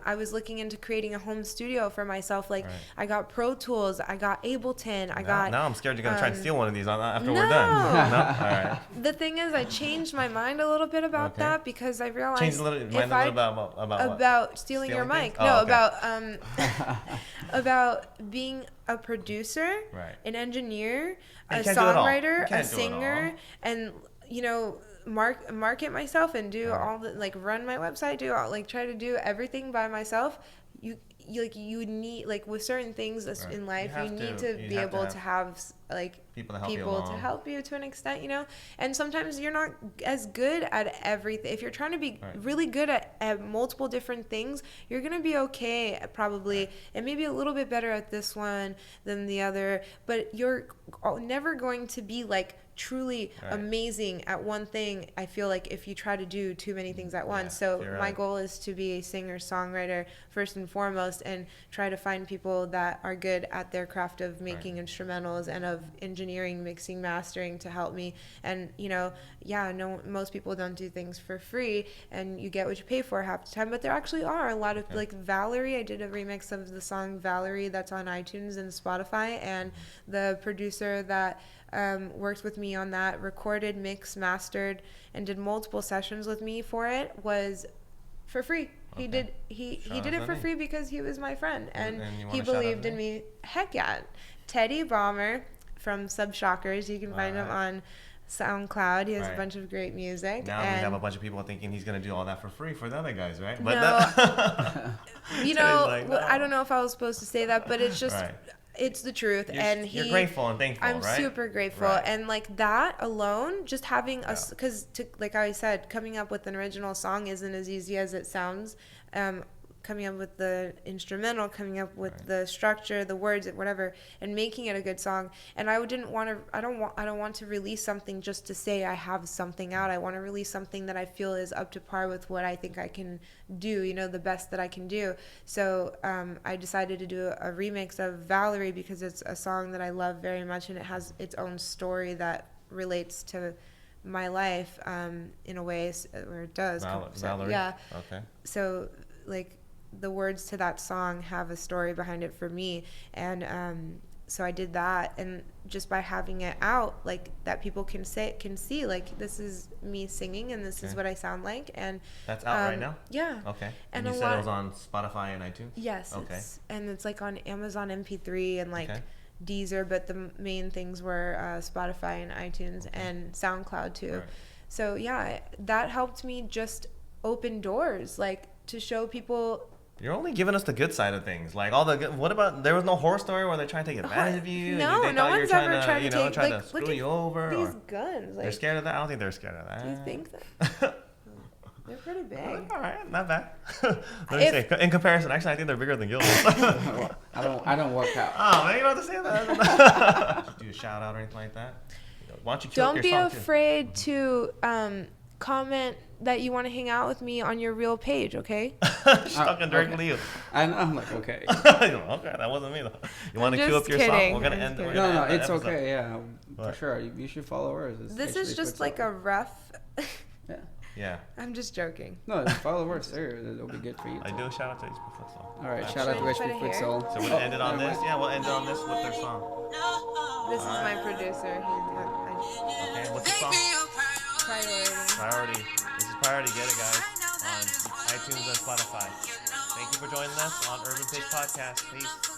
I was looking into creating a home studio for myself. Like, I got Pro Tools, I got Ableton, now I'm scared you're going to try and steal one of these after we're done. No? All right. The thing is, I changed my mind a little bit about that, because I realized... Changed a little bit about stealing your mic. About being a producer, an engineer, a songwriter, a singer, and, you know... market myself and do all the, like, run my website, try to do everything by myself. You need, like, with certain things in life, you need to be able to have like people to help you to an extent, you know. And sometimes you're not as good at everything. If you're trying to be really good at multiple different things, you're gonna be okay probably, and maybe a little bit better at this one than the other, but you're never going to be like truly amazing at one thing, I feel like, if you try to do too many things at once. So my goal is to be a singer-songwriter first and foremost, and try to find people that are good at their craft of making instrumentals and of engineering, mixing, mastering, to help me. And, you know, most people don't do things for free, and you get what you pay for half the time, but there actually are a lot of, like Valerie, I did a remix of the song Valerie that's on iTunes and Spotify, and the producer that worked with me on that, recorded, mixed, mastered, and did multiple sessions with me for it, was for free. He did it for free because he was my friend, and he believed in me. Heck yeah. Teddy Bomber from Subshockers, you can find him on SoundCloud. He has a bunch of great music. Now we have a bunch of people thinking he's going to do all that for free for the other guys, right? But no. You know, I don't know if I was supposed to say that, but it's just... It's the truth. You're grateful and thankful, I'm super grateful. And like that alone, just having us, because like I said, coming up with an original song isn't as easy as it sounds. Coming up with the instrumental, coming up with the structure, the words, whatever, and making it a good song. And I don't want to release something just to say I have something out. I want to release something that I feel is up to par with what I think I can do, you know, the best that I can do. So I decided to do a remix of Valerie because it's a song that I love very much, and it has its own story that relates to my life in a way where it does. Valerie? Yeah. Okay. So, like, the words to that song have a story behind it for me, and so I did that, and just by having it out, like, that people can see, like, this is me singing, and this is what I sound like. And that's out right now. Yeah. Okay. And you said it was on Spotify and iTunes. Yes. Okay. And it's like on Amazon MP3 and like Deezer, but the main things were Spotify and iTunes and SoundCloud too. So yeah, that helped me just open doors, like, to show people. You're only giving us the good side of things. Like, all the good. What about, there was no horror story where they're trying to take advantage of you? No, no one's ever trying to try to screw you over. These guns. Like, they're scared of that? I don't think they're scared of that. Do you think that? They're pretty big. All right, not bad. Let me say, in comparison, actually, I think they're bigger than Gilbert. I don't work out. Oh, man, you don't have to say that. Did you do a shout out or anything like that? Why don't you kill Don't be afraid to comment that you want to hang out with me on your real page, okay? She's talking directly to you. I'm like, okay. Okay, that wasn't me though. You want to queue up your song? We're gonna end. No, it's episode. Okay. Yeah, for sure. You should follow hers. This is just like a rough. Yeah. I'm just joking. No, follow our sir. It'll be good for you. I do a shout out to HP Futsal. All right, shout out to HP Futsal. So we'll end it on this. Yeah, we'll end it on this with their song. This is my producer. Okay, what's the song? Priority. This is Priority. Get it, guys. On iTunes and Spotify. Thank you for joining us on Urban Pitch Podcast. Peace.